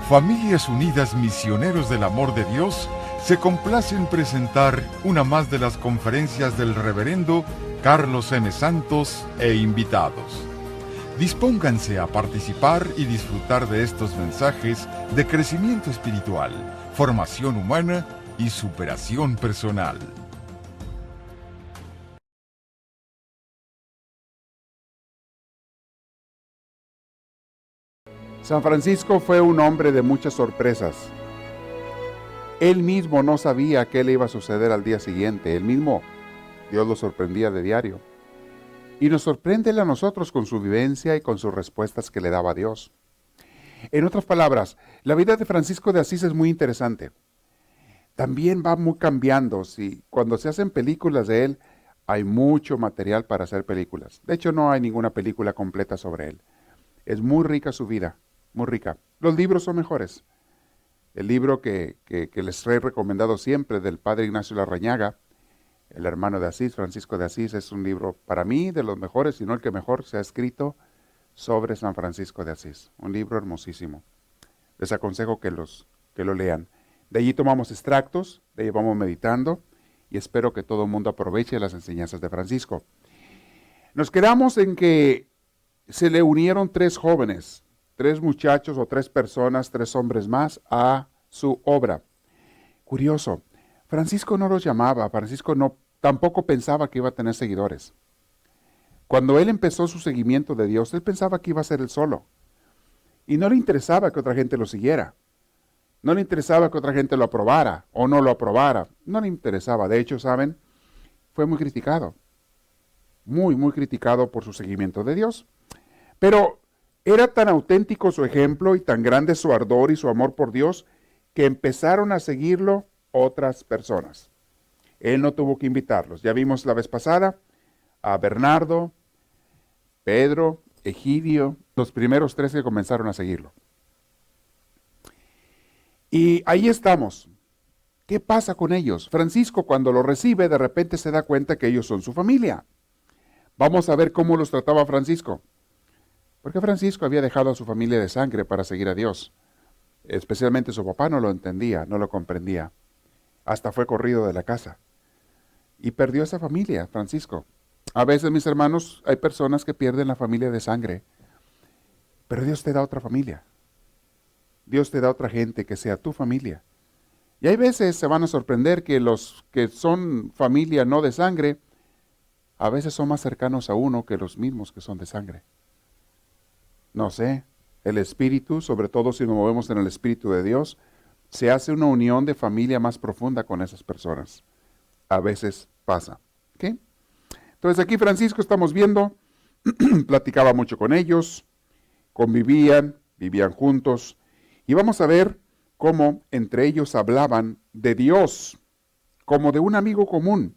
Familias Unidas Misioneros del Amor de Dios se complace en presentar una más de las conferencias del Reverendo Carlos M. Santos e invitados. Dispónganse a participar y disfrutar de estos mensajes de crecimiento espiritual, formación humana y superación personal. San Francisco fue un hombre de muchas sorpresas. Él mismo no sabía qué le iba a suceder al día siguiente. Él mismo, Dios lo sorprendía de diario. Y nos sorprende a nosotros con su vivencia y con sus respuestas que le daba a Dios. En otras palabras, la vida de Francisco de Asís es muy interesante. También va muy cambiando. Cuando se hacen películas de él, hay mucho material para hacer películas. De hecho, no hay ninguna película completa sobre él. Es muy rica su vida. Muy rica. Los libros son mejores. El libro que les he recomendado siempre del padre Ignacio Larrañaga, el hermano de Asís, Francisco de Asís, es un libro para mí de los mejores, si no el que mejor se ha escrito sobre San Francisco de Asís. Un libro hermosísimo. Les aconsejo que lo lean. De allí tomamos extractos, de ahí vamos meditando y espero que todo el mundo aproveche las enseñanzas de Francisco. Nos quedamos en que se le unieron 3 jóvenes, 3 muchachos o 3 personas, 3 hombres más a su obra. Curioso, Francisco no los llamaba, Francisco tampoco pensaba que iba a tener seguidores. Cuando él empezó su seguimiento de Dios, él pensaba que iba a ser él solo. Y no le interesaba que otra gente lo siguiera. No le interesaba que otra gente lo aprobara o no lo aprobara. No le interesaba. De hecho, ¿saben? Fue muy criticado. Muy, muy criticado por su seguimiento de Dios. Pero era tan auténtico su ejemplo y tan grande su ardor y su amor por Dios que empezaron a seguirlo otras personas. Él no tuvo que invitarlos. Ya vimos la vez pasada a Bernardo, Pedro, Egidio, los primeros 3 que comenzaron a seguirlo. Y ahí estamos. ¿Qué pasa con ellos? Francisco, cuando los recibe, de repente se da cuenta que ellos son su familia. Vamos a ver cómo los trataba Francisco. Porque Francisco había dejado a su familia de sangre para seguir a Dios. Especialmente su papá no lo entendía, no lo comprendía. Hasta fue corrido de la casa. Y perdió esa familia, Francisco. A veces, mis hermanos, hay personas que pierden la familia de sangre. Pero Dios te da otra familia. Dios te da otra gente que sea tu familia. Y hay veces se van a sorprender que los que son familia no de sangre, a veces son más cercanos a uno que los mismos que son de sangre. No sé, el espíritu, sobre todo si nos movemos en el espíritu de Dios, se hace una unión de familia más profunda con esas personas. A veces pasa. ¿Okay? Entonces aquí Francisco estamos viendo, platicaba mucho con ellos, convivían, vivían juntos, y vamos a ver cómo entre ellos hablaban de Dios, como de un amigo común,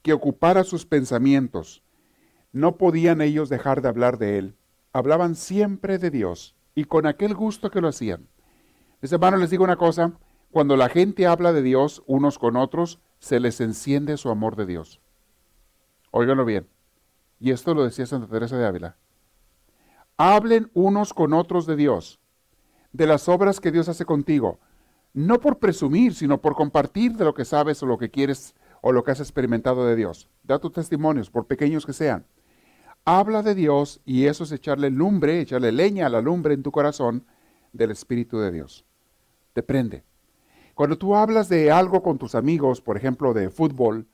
que ocupara sus pensamientos. No podían ellos dejar de hablar de Él. Hablaban siempre de Dios y con aquel gusto que lo hacían. Mis hermanos, les digo una cosa, cuando la gente habla de Dios unos con otros, se les enciende su amor de Dios. Óiganlo bien. Y esto lo decía Santa Teresa de Ávila. Hablen unos con otros de Dios, de las obras que Dios hace contigo, no por presumir, sino por compartir de lo que sabes o lo que quieres o lo que has experimentado de Dios. Da tus testimonios, por pequeños que sean. Habla de Dios y eso es echarle lumbre, echarle leña a la lumbre en tu corazón del Espíritu de Dios. Te prende. Cuando tú hablas de algo con tus amigos, por ejemplo de fútbol,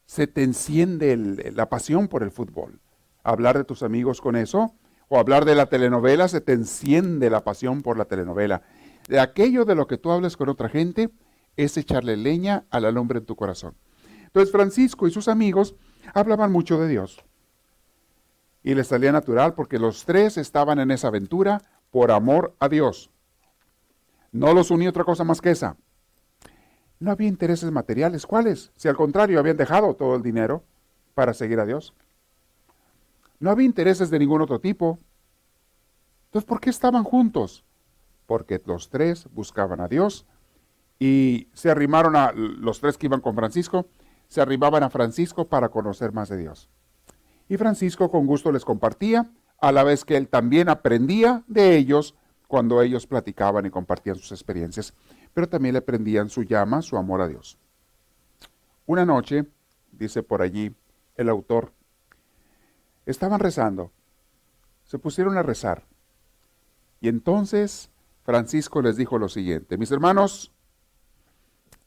se te enciende la pasión por el fútbol. Hablar de tus amigos con eso, o hablar de la telenovela, se te enciende la pasión por la telenovela. De aquello de lo que tú hables con otra gente, es echarle leña a la lumbre en tu corazón. Entonces Francisco y sus amigos hablaban mucho de Dios. Y les salía natural porque los 3 estaban en esa aventura por amor a Dios. No los unía otra cosa más que esa. No había intereses materiales. ¿Cuáles? Si al contrario habían dejado todo el dinero para seguir a Dios. No había intereses de ningún otro tipo. Entonces, ¿por qué estaban juntos? Porque los 3 buscaban a Dios y se arrimaron a los 3 que iban con Francisco, se arrimaban a Francisco para conocer más de Dios. Y Francisco con gusto les compartía, a la vez que él también aprendía de ellos cuando ellos platicaban y compartían sus experiencias, pero también le prendían su llama, su amor a Dios. Una noche, dice por allí el autor, estaban rezando, se pusieron a rezar, y entonces Francisco les dijo lo siguiente: mis hermanos,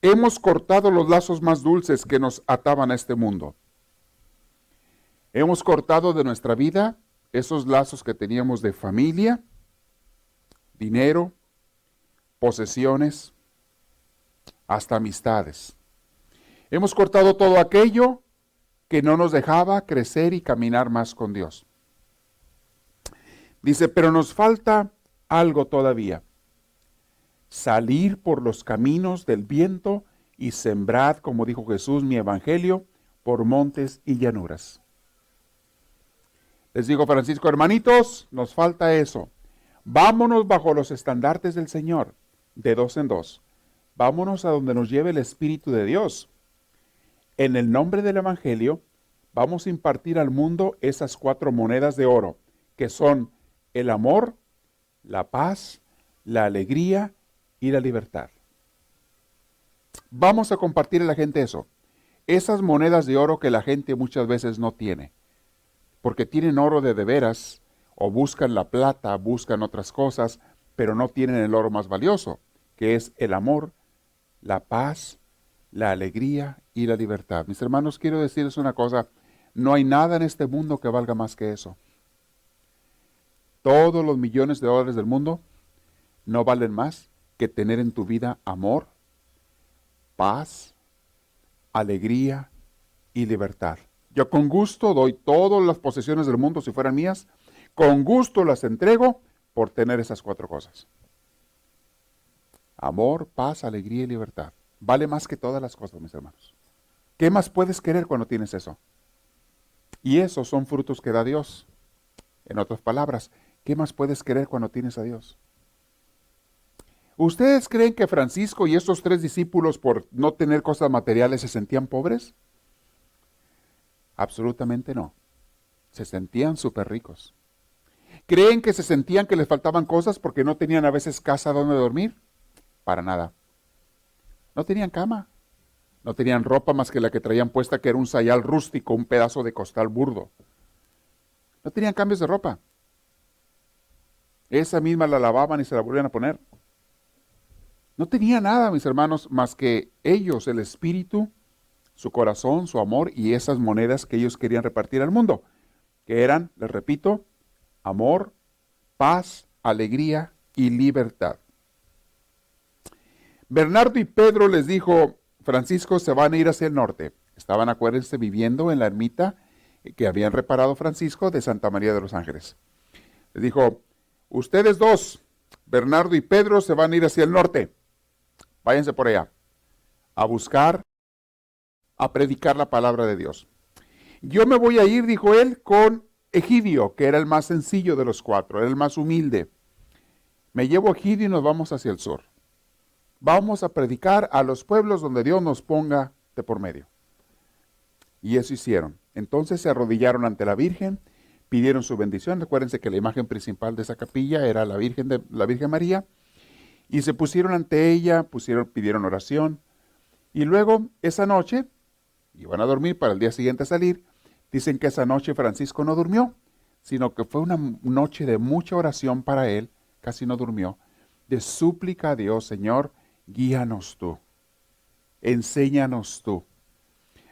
hemos cortado los lazos más dulces que nos ataban a este mundo. Hemos cortado de nuestra vida esos lazos que teníamos de familia, dinero, posesiones, hasta amistades. Hemos cortado todo aquello que no nos dejaba crecer y caminar más con Dios. Dice, pero nos falta algo todavía. Salir por los caminos del viento y sembrad, como dijo Jesús, mi evangelio por montes y llanuras. Les digo, Francisco, hermanitos, nos falta eso. Vámonos bajo los estandartes del Señor, de dos en dos. Vámonos a donde nos lleve el Espíritu de Dios. En el nombre del Evangelio, vamos a impartir al mundo esas 4 monedas de oro, que son el amor, la paz, la alegría y la libertad. Vamos a compartir a la gente eso. Esas monedas de oro que la gente muchas veces no tiene, porque tienen oro de veras, o buscan la plata, buscan otras cosas, pero no tienen el oro más valioso, que es el amor, la paz, la alegría y la libertad. Mis hermanos, quiero decirles una cosa, no hay nada en este mundo que valga más que eso. Todos los millones de dólares del mundo no valen más que tener en tu vida amor, paz, alegría y libertad. Yo con gusto doy todas las posesiones del mundo si fueran mías, con gusto las entrego por tener esas 4 cosas. Amor, paz, alegría y libertad. Vale más que todas las cosas, mis hermanos. ¿Qué más puedes querer cuando tienes eso? Y esos son frutos que da Dios. En otras palabras, ¿qué más puedes querer cuando tienes a Dios? ¿Ustedes creen que Francisco y estos 3 discípulos por no tener cosas materiales se sentían pobres? Absolutamente no. Se sentían súper ricos. ¿Creen que se sentían que les faltaban cosas porque no tenían a veces casa donde dormir? Para nada. No tenían cama. No tenían ropa más que la que traían puesta, que era un sayal rústico, un pedazo de costal burdo. No tenían cambios de ropa. Esa misma la lavaban y se la volvían a poner. No tenía nada, mis hermanos, más que ellos, el espíritu, su corazón, su amor y esas monedas que ellos querían repartir al mundo, que eran, les repito, amor, paz, alegría y libertad. Bernardo y Pedro les dijo, Francisco, se van a ir hacia el norte. Estaban, acuérdense, viviendo en la ermita que habían reparado Francisco de Santa María de los Ángeles. Les dijo, ustedes 2, Bernardo y Pedro, se van a ir hacia el norte. Váyanse por allá, a buscar, a predicar la palabra de Dios. Yo me voy a ir, dijo él, con Egidio, que era el más sencillo de los 4, era el más humilde. Me llevo a Egidio y nos vamos hacia el sur. Vamos a predicar a los pueblos donde Dios nos ponga de por medio. Y eso hicieron. Entonces se arrodillaron ante la Virgen, pidieron su bendición. Recuérdense que la imagen principal de esa capilla era la Virgen María. Y se pusieron ante ella, pidieron oración. Y luego, esa noche, iban a dormir para el día siguiente salir. Dicen que esa noche Francisco no durmió, sino que fue una noche de mucha oración para él, casi no durmió, de súplica a Dios, Señor, guíanos tú, enséñanos tú.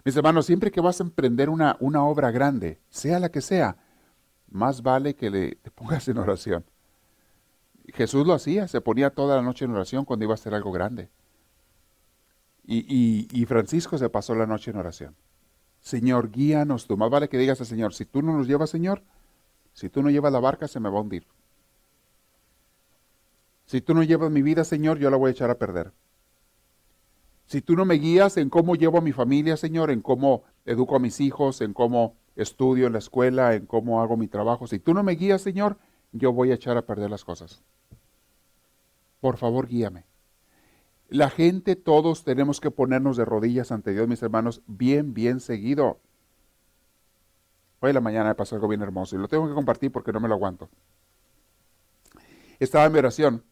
Mis hermanos, siempre que vas a emprender una obra grande, sea la que sea, más vale que te pongas en oración. Jesús lo hacía, se ponía toda la noche en oración cuando iba a hacer algo grande. Y Francisco se pasó la noche en oración. Señor, guíanos tú. Más vale que digas al Señor, si tú no nos llevas, Señor, si tú no llevas la barca, se me va a hundir. Si tú no llevas mi vida, Señor, yo la voy a echar a perder. Si tú no me guías en cómo llevo a mi familia, Señor, en cómo educo a mis hijos, en cómo estudio en la escuela, en cómo hago mi trabajo, si tú no me guías, Señor, yo voy a echar a perder las cosas. Por favor, guíame. La gente, todos tenemos que ponernos de rodillas ante Dios, mis hermanos, bien seguido. Hoy en la mañana me pasó algo bien hermoso y lo tengo que compartir porque no me lo aguanto. Estaba en mi oración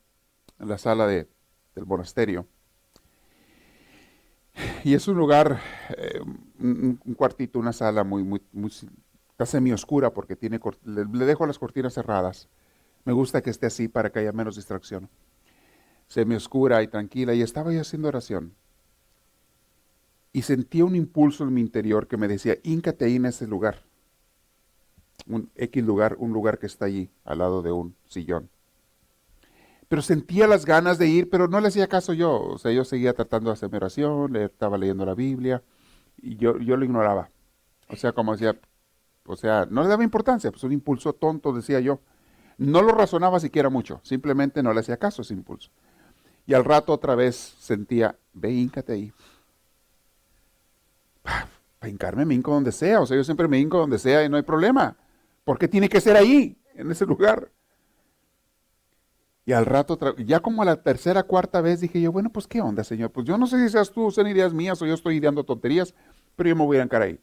en la sala del monasterio. Y es un lugar, un cuartito, una sala está semi oscura porque le dejo las cortinas cerradas. Me gusta que esté así para que haya menos distracción. Semi oscura y tranquila, y estaba yo haciendo oración. Y sentía un impulso en mi interior que me decía, híncate ahí en ese lugar. Un X lugar, un lugar que está allí, al lado de un sillón. Pero sentía las ganas de ir, pero no le hacía caso yo. O sea, yo seguía tratando de hacer mi oración, estaba leyendo la Biblia, y yo lo ignoraba. O sea, como decía, no le daba importancia, pues un impulso tonto, decía yo. No lo razonaba siquiera mucho, simplemente no le hacía caso a ese impulso. Y al rato otra vez sentía, ve, híncate ahí. Para hincarme me hinco donde sea, o sea, yo siempre me hinco donde sea y no hay problema. ¿Por qué tiene que ser ahí, en ese lugar? Y al rato, ya como a la tercera, cuarta vez dije yo, bueno, pues ¿qué onda, Señor? Pues yo no sé si seas tú, son ideas mías o yo estoy ideando tonterías, pero yo me voy a hincar ahí.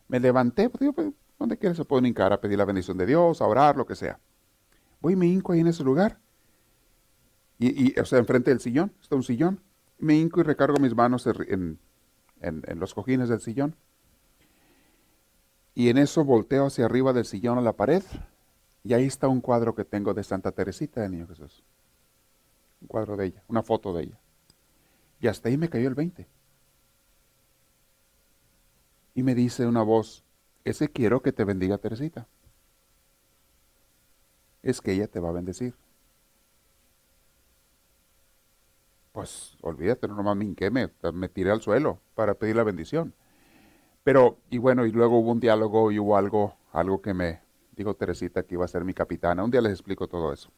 Me levanté, pues digo, pues, ¿dónde quieres se pueden hincar? A pedir la bendición de Dios, a orar, lo que sea. Voy y me hinco ahí en ese lugar. O sea, enfrente del sillón, está un sillón. Me hinco y recargo mis manos en los cojines del sillón. Y en eso volteo hacia arriba del sillón a la pared. Y ahí está un cuadro que tengo de Santa Teresita del Niño Jesús. Un cuadro de ella, una foto de ella. Y hasta ahí me cayó el 20. Y me dice una voz, ese quiero que te bendiga Teresita. Es que ella te va a bendecir. Pues olvídate, no nomás me hinqué, me tiré al suelo para pedir la bendición. Pero, y bueno, y luego hubo un diálogo y hubo algo que me dijo Teresita que iba a ser mi capitana. Un día les explico todo eso.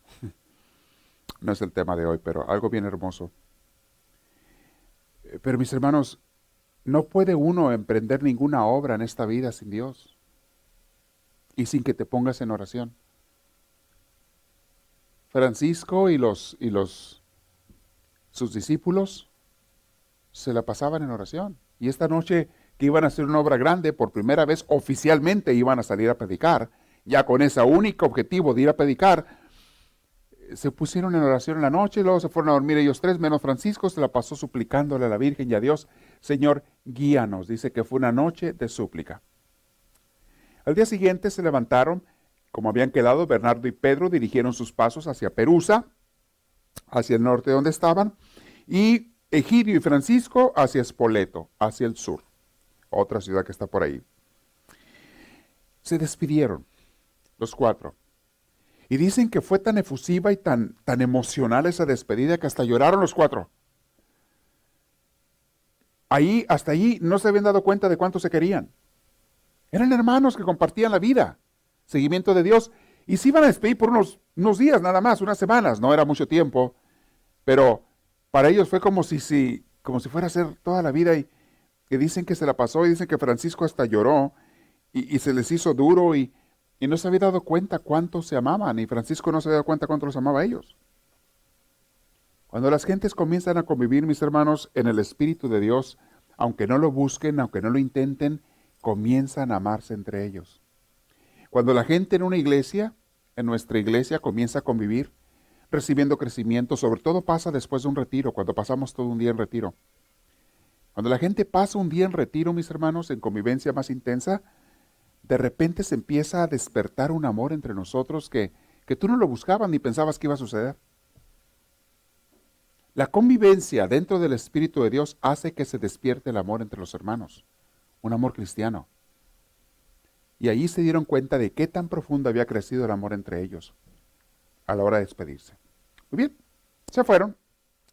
No es el tema de hoy, pero algo bien hermoso. Pero mis hermanos, no puede uno emprender ninguna obra en esta vida sin Dios y sin que te pongas en oración. Francisco y sus discípulos se la pasaban en oración. Y esta noche que iban a hacer una obra grande, por primera vez oficialmente iban a salir a predicar, ya con ese único objetivo de ir a predicar, se pusieron en oración en la noche, y luego se fueron a dormir ellos tres, menos Francisco, se la pasó suplicándole a la Virgen y a Dios, Señor, guíanos. Dice que fue una noche de súplica. Al día siguiente se levantaron, como habían quedado, Bernardo y Pedro dirigieron sus pasos hacia Perusa, hacia el norte donde estaban, y Egidio y Francisco hacia Spoleto, hacia el sur, otra ciudad que está por ahí. Se despidieron, los cuatro. Y dicen que fue tan efusiva y tan emocional esa despedida que hasta lloraron los cuatro. Hasta allí no se habían dado cuenta de cuánto se querían. Eran hermanos que compartían la vida, seguimiento de Dios, y se iban a despedir por unos días nada más, unas semanas, no era mucho tiempo, pero para ellos fue como si fuera a ser toda la vida, y dicen que se la pasó, y dicen que Francisco hasta lloró, y se les hizo duro, y no se había dado cuenta cuánto se amaban, y Francisco no se había dado cuenta cuánto los amaba a ellos. Cuando las gentes comienzan a convivir, mis hermanos, en el Espíritu de Dios, aunque no lo busquen, aunque no lo intenten, comienzan a amarse entre ellos. Cuando la gente en una iglesia, en nuestra iglesia, comienza a convivir, recibiendo crecimiento, sobre todo pasa después de un retiro, cuando pasamos todo un día en retiro. Cuando la gente pasa un día en retiro, mis hermanos, en convivencia más intensa, de repente se empieza a despertar un amor entre nosotros que tú no lo buscabas ni pensabas que iba a suceder. La convivencia dentro del Espíritu de Dios hace que se despierte el amor entre los hermanos, un amor cristiano. Y allí se dieron cuenta de qué tan profundo había crecido el amor entre ellos a la hora de despedirse. Muy bien, se fueron,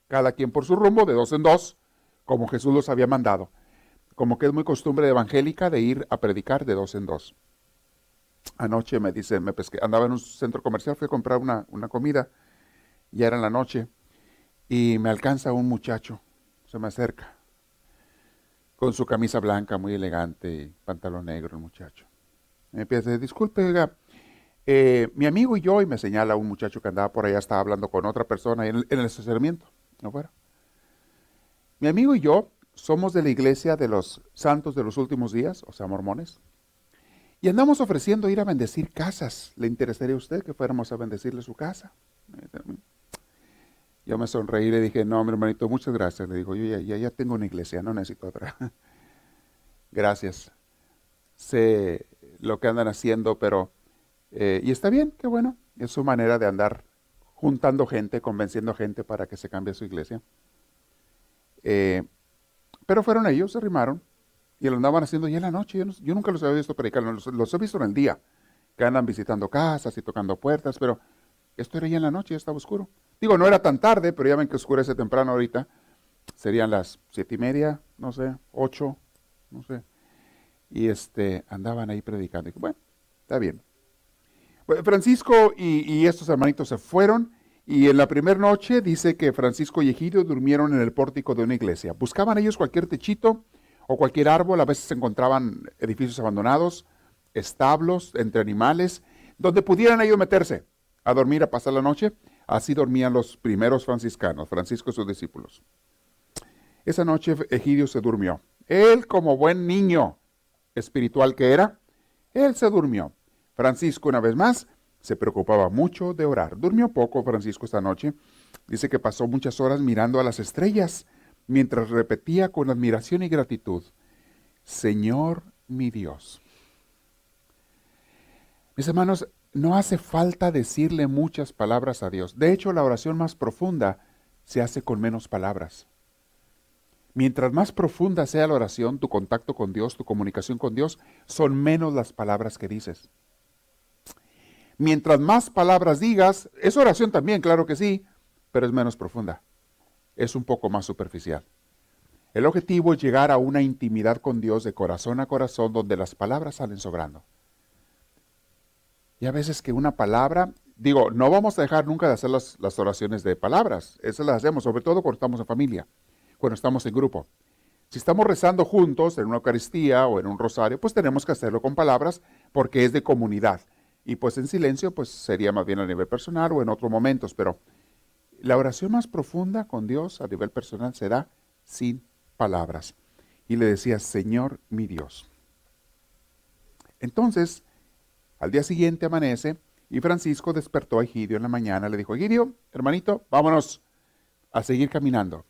cada quien por su rumbo, de dos en dos, como Jesús los había mandado. Como que es muy costumbre evangélica de ir a predicar de dos en dos. Anoche me dice, me pesqué, andaba en un centro comercial, fui a comprar una comida, ya era en la noche, y me alcanza un muchacho, se me acerca, con su camisa blanca muy elegante y pantalón negro el muchacho. Me empieza a decir, disculpe, oiga, mi amigo y yo, y me señala un muchacho que andaba por allá, estaba hablando con otra persona en el estacionamiento, afuera. Mi amigo y yo somos de la iglesia de los santos de los últimos días, o sea, mormones, y andamos ofreciendo ir a bendecir casas. ¿Le interesaría a usted que fuéramos a bendecirle su casa? Yo me sonreí y le dije, no, mi hermanito, muchas gracias. Le digo, yo ya tengo una iglesia, no necesito otra. Gracias. Sé lo que andan haciendo, pero... y está bien, qué bueno. Es su manera de andar juntando gente, convenciendo gente para que se cambie su iglesia. Pero fueron ellos, se arrimaron y lo andaban haciendo ya en la noche. Yo nunca los había visto predicar, los he visto en el día, que andan visitando casas y tocando puertas, pero esto era ya en la noche, ya estaba oscuro. Digo, no era tan tarde, pero ya ven que oscurece temprano ahorita. Serían las 7:30, no sé, 8, no sé. Y andaban ahí predicando. Y bueno, está bien. Bueno, Francisco y estos hermanitos se fueron. Y en la primera noche dice que Francisco y Egidio durmieron en el pórtico de una iglesia. Buscaban ellos cualquier techito o cualquier árbol. A veces se encontraban edificios abandonados, establos entre animales, donde pudieran ellos meterse a dormir, a pasar la noche. Así dormían los primeros franciscanos, Francisco y sus discípulos. Esa noche Egidio se durmió. Él, como buen niño espiritual que era, él se durmió. Francisco, una vez más, se preocupaba mucho de orar. Durmió poco Francisco esta noche. Dice que pasó muchas horas mirando a las estrellas, mientras repetía con admiración y gratitud, Señor mi Dios. Mis hermanos, no hace falta decirle muchas palabras a Dios. De hecho, la oración más profunda se hace con menos palabras. Mientras más profunda sea la oración, tu contacto con Dios, tu comunicación con Dios, son menos las palabras que dices. Mientras más palabras digas, es oración también, claro que sí, pero es menos profunda. Es un poco más superficial. El objetivo es llegar a una intimidad con Dios de corazón a corazón donde las palabras salen sobrando. Y a veces que una palabra, digo, no vamos a dejar nunca de hacer las oraciones de palabras. Esas las hacemos, sobre todo cuando estamos en familia, cuando estamos en grupo. Si estamos rezando juntos en una Eucaristía o en un rosario, pues tenemos que hacerlo con palabras porque es de comunidad. Y pues en silencio, pues sería más bien a nivel personal o en otros momentos. Pero la oración más profunda con Dios a nivel personal se da sin palabras. Y le decía, Señor mi Dios. Entonces, al día siguiente amanece y Francisco despertó a Egidio en la mañana. Le dijo, Egidio, hermanito, vámonos a seguir caminando.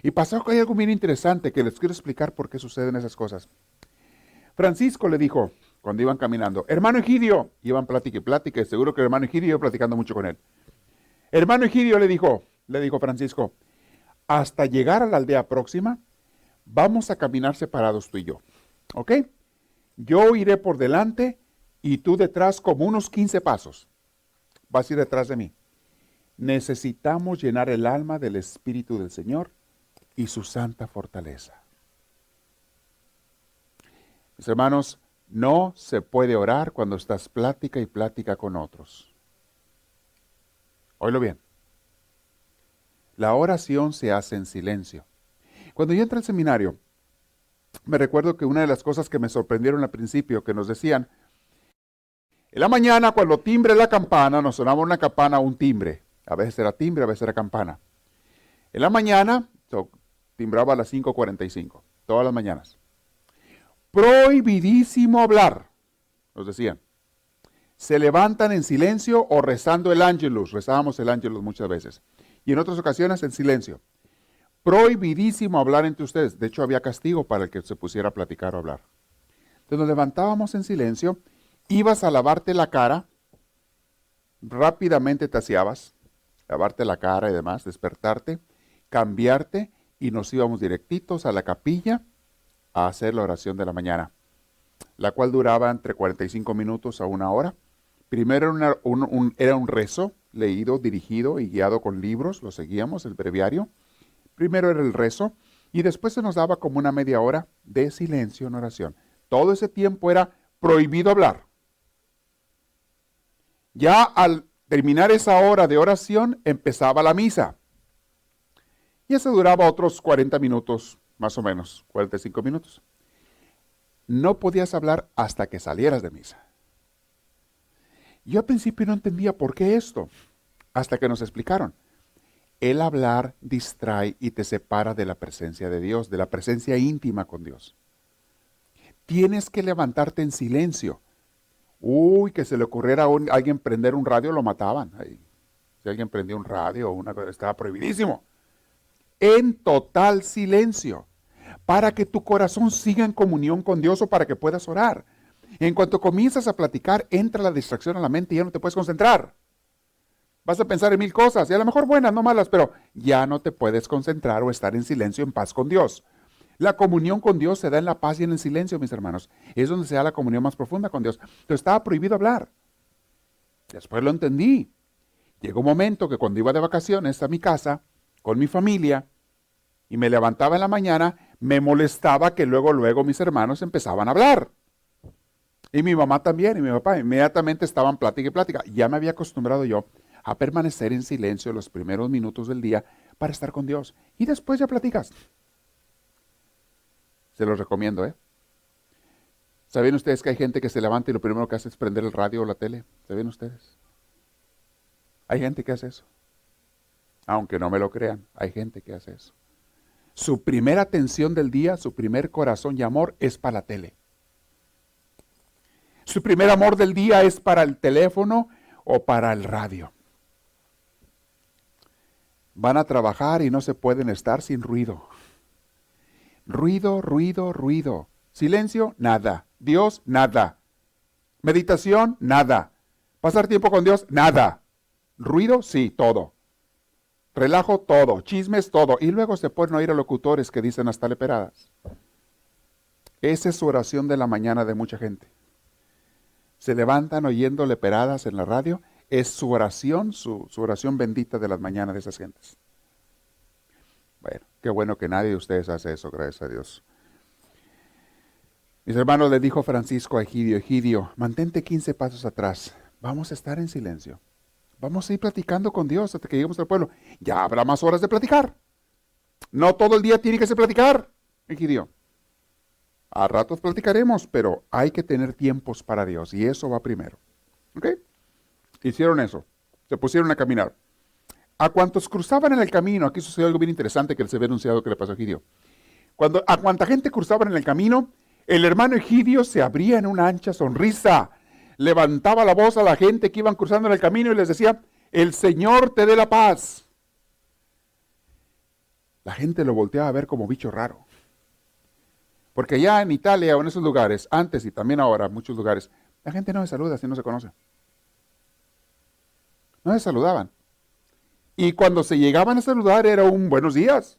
Y pasó que hay algo bien interesante que les quiero explicar por qué suceden esas cosas. Francisco le dijo, cuando iban caminando, hermano Egidio, iban plática y plática, y seguro que el hermano Egidio iba platicando mucho con él. Hermano Egidio le dijo Francisco, hasta llegar a la aldea próxima, vamos a caminar separados tú y yo, ¿ok? Yo iré por delante y tú detrás como unos 15 pasos. Vas a ir detrás de mí. Necesitamos llenar el alma del Espíritu del Señor y su santa fortaleza. Mis hermanos, no se puede orar cuando estás plática y plática con otros. Óyelo bien. La oración se hace en silencio. Cuando yo entré al seminario, me recuerdo que una de las cosas que me sorprendieron al principio, que nos decían, en la mañana cuando timbre la campana, nos sonaba una campana o un timbre. A veces era timbre, a veces era campana. En la mañana, timbraba a las 5:45, todas las mañanas. Prohibidísimo hablar, nos decían. Se levantan en silencio o rezando el Ángelus. Rezábamos el Ángelus muchas veces. Y en otras ocasiones en silencio. Prohibidísimo hablar entre ustedes. De hecho, había castigo para el que se pusiera a platicar o hablar. Entonces nos levantábamos en silencio, ibas a lavarte la cara, rápidamente te aseabas, lavarte la cara y demás, despertarte, cambiarte y nos íbamos directitos a la capilla a hacer la oración de la mañana, la cual duraba entre 45 minutos a una hora. Primero era un rezo leído, dirigido y guiado con libros, lo seguíamos, el breviario. Primero era el rezo y después se nos daba como una media hora de silencio en oración. Todo ese tiempo era prohibido hablar. Ya al terminar esa hora de oración empezaba la misa. Y eso duraba otros 40 minutos, más o menos, 45 minutos. No podías hablar hasta que salieras de misa. Yo al principio no entendía por qué esto, hasta que nos explicaron. El hablar distrae y te separa de la presencia de Dios, de la presencia íntima con Dios. Tienes que levantarte en silencio. Uy, que se le ocurriera a alguien prender un radio, lo mataban. Ahí. Si alguien prendió un radio o una cosa, estaba prohibidísimo. En total silencio, para que tu corazón siga en comunión con Dios o para que puedas orar. En cuanto comienzas a platicar, entra la distracción a la mente y ya no te puedes concentrar. Vas a pensar en mil cosas, y a lo mejor buenas, no malas, pero ya no te puedes concentrar o estar en silencio, en paz con Dios. La comunión con Dios se da en la paz y en el silencio, mis hermanos. Es donde se da la comunión más profunda con Dios. Entonces estaba prohibido hablar. Después lo entendí. Llegó un momento que cuando iba de vacaciones a mi casa, con mi familia, y me levantaba en la mañana, me molestaba que luego mis hermanos empezaban a hablar. Y mi mamá también, y mi papá inmediatamente estaban plática y plática. Ya me había acostumbrado yo a permanecer en silencio los primeros minutos del día para estar con Dios. Y después ya platicas. Se los recomiendo, ¿eh? ¿Sabían ustedes que hay gente que se levanta y lo primero que hace es prender el radio o la tele? ¿Sabían ustedes? Hay gente que hace eso. Aunque no me lo crean, hay gente que hace eso. Su primera atención del día, su primer corazón y amor es para la tele. Su primer amor del día es para el teléfono o para el radio. Van a trabajar y no se pueden estar sin ruido. Ruido, ruido, ruido. Silencio, nada. Dios, nada. Meditación, nada. Pasar tiempo con Dios, nada. Ruido, sí, todo. Relajo, todo. Chismes, todo. Y luego se pueden oír a locutores que dicen hasta leperadas. Esa es su oración de la mañana de mucha gente. Se levantan oyendo leperadas en la radio. Es su oración, su oración bendita de las mañanas de esas gentes. Bueno, qué bueno que nadie de ustedes hace eso, gracias a Dios. Mis hermanos, le dijo Francisco a Egidio, Egidio, mantente 15 pasos atrás. Vamos a estar en silencio. Vamos a ir platicando con Dios hasta que lleguemos al pueblo. Ya habrá más horas de platicar. No todo el día tiene que ser platicar, Egidio. A ratos platicaremos, pero hay que tener tiempos para Dios y eso va primero. ¿Ok? Hicieron eso. Se pusieron a caminar. A cuantos cruzaban en el camino, aquí sucedió algo bien interesante que les había anunciado que le pasó a Egidio. A cuanta gente cruzaban en el camino, el hermano Egidio se abría en una ancha sonrisa. Levantaba la voz a la gente que iban cruzando en el camino y les decía, el Señor te dé la paz. La gente lo volteaba a ver como bicho raro. Porque allá en Italia o en esos lugares, antes y también ahora, en muchos lugares, la gente no se saluda si no se conoce. No se saludaban. Y cuando se llegaban a saludar era un buenos días,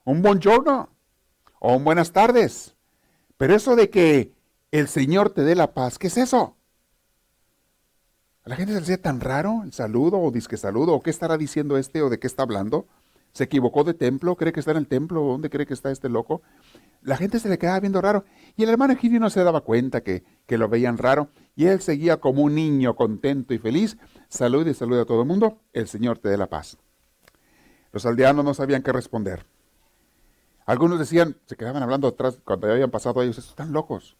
un buongiorno o un buenas tardes. Pero eso de que el Señor te dé la paz, ¿qué es eso? A la gente se le hacía tan raro el saludo o disque saludo, o qué estará diciendo este o de qué está hablando. ¿Se equivocó de templo? ¿Cree que está en el templo? ¿Dónde cree que está este loco? La gente se le quedaba viendo raro. Y el hermano Egidio no se daba cuenta que lo veían raro. Y él seguía como un niño contento y feliz. Saluda y saluda a todo el mundo. El Señor te dé la paz. Los aldeanos no sabían qué responder. Algunos decían, se quedaban hablando atrás cuando ya habían pasado ellos. Estos están locos.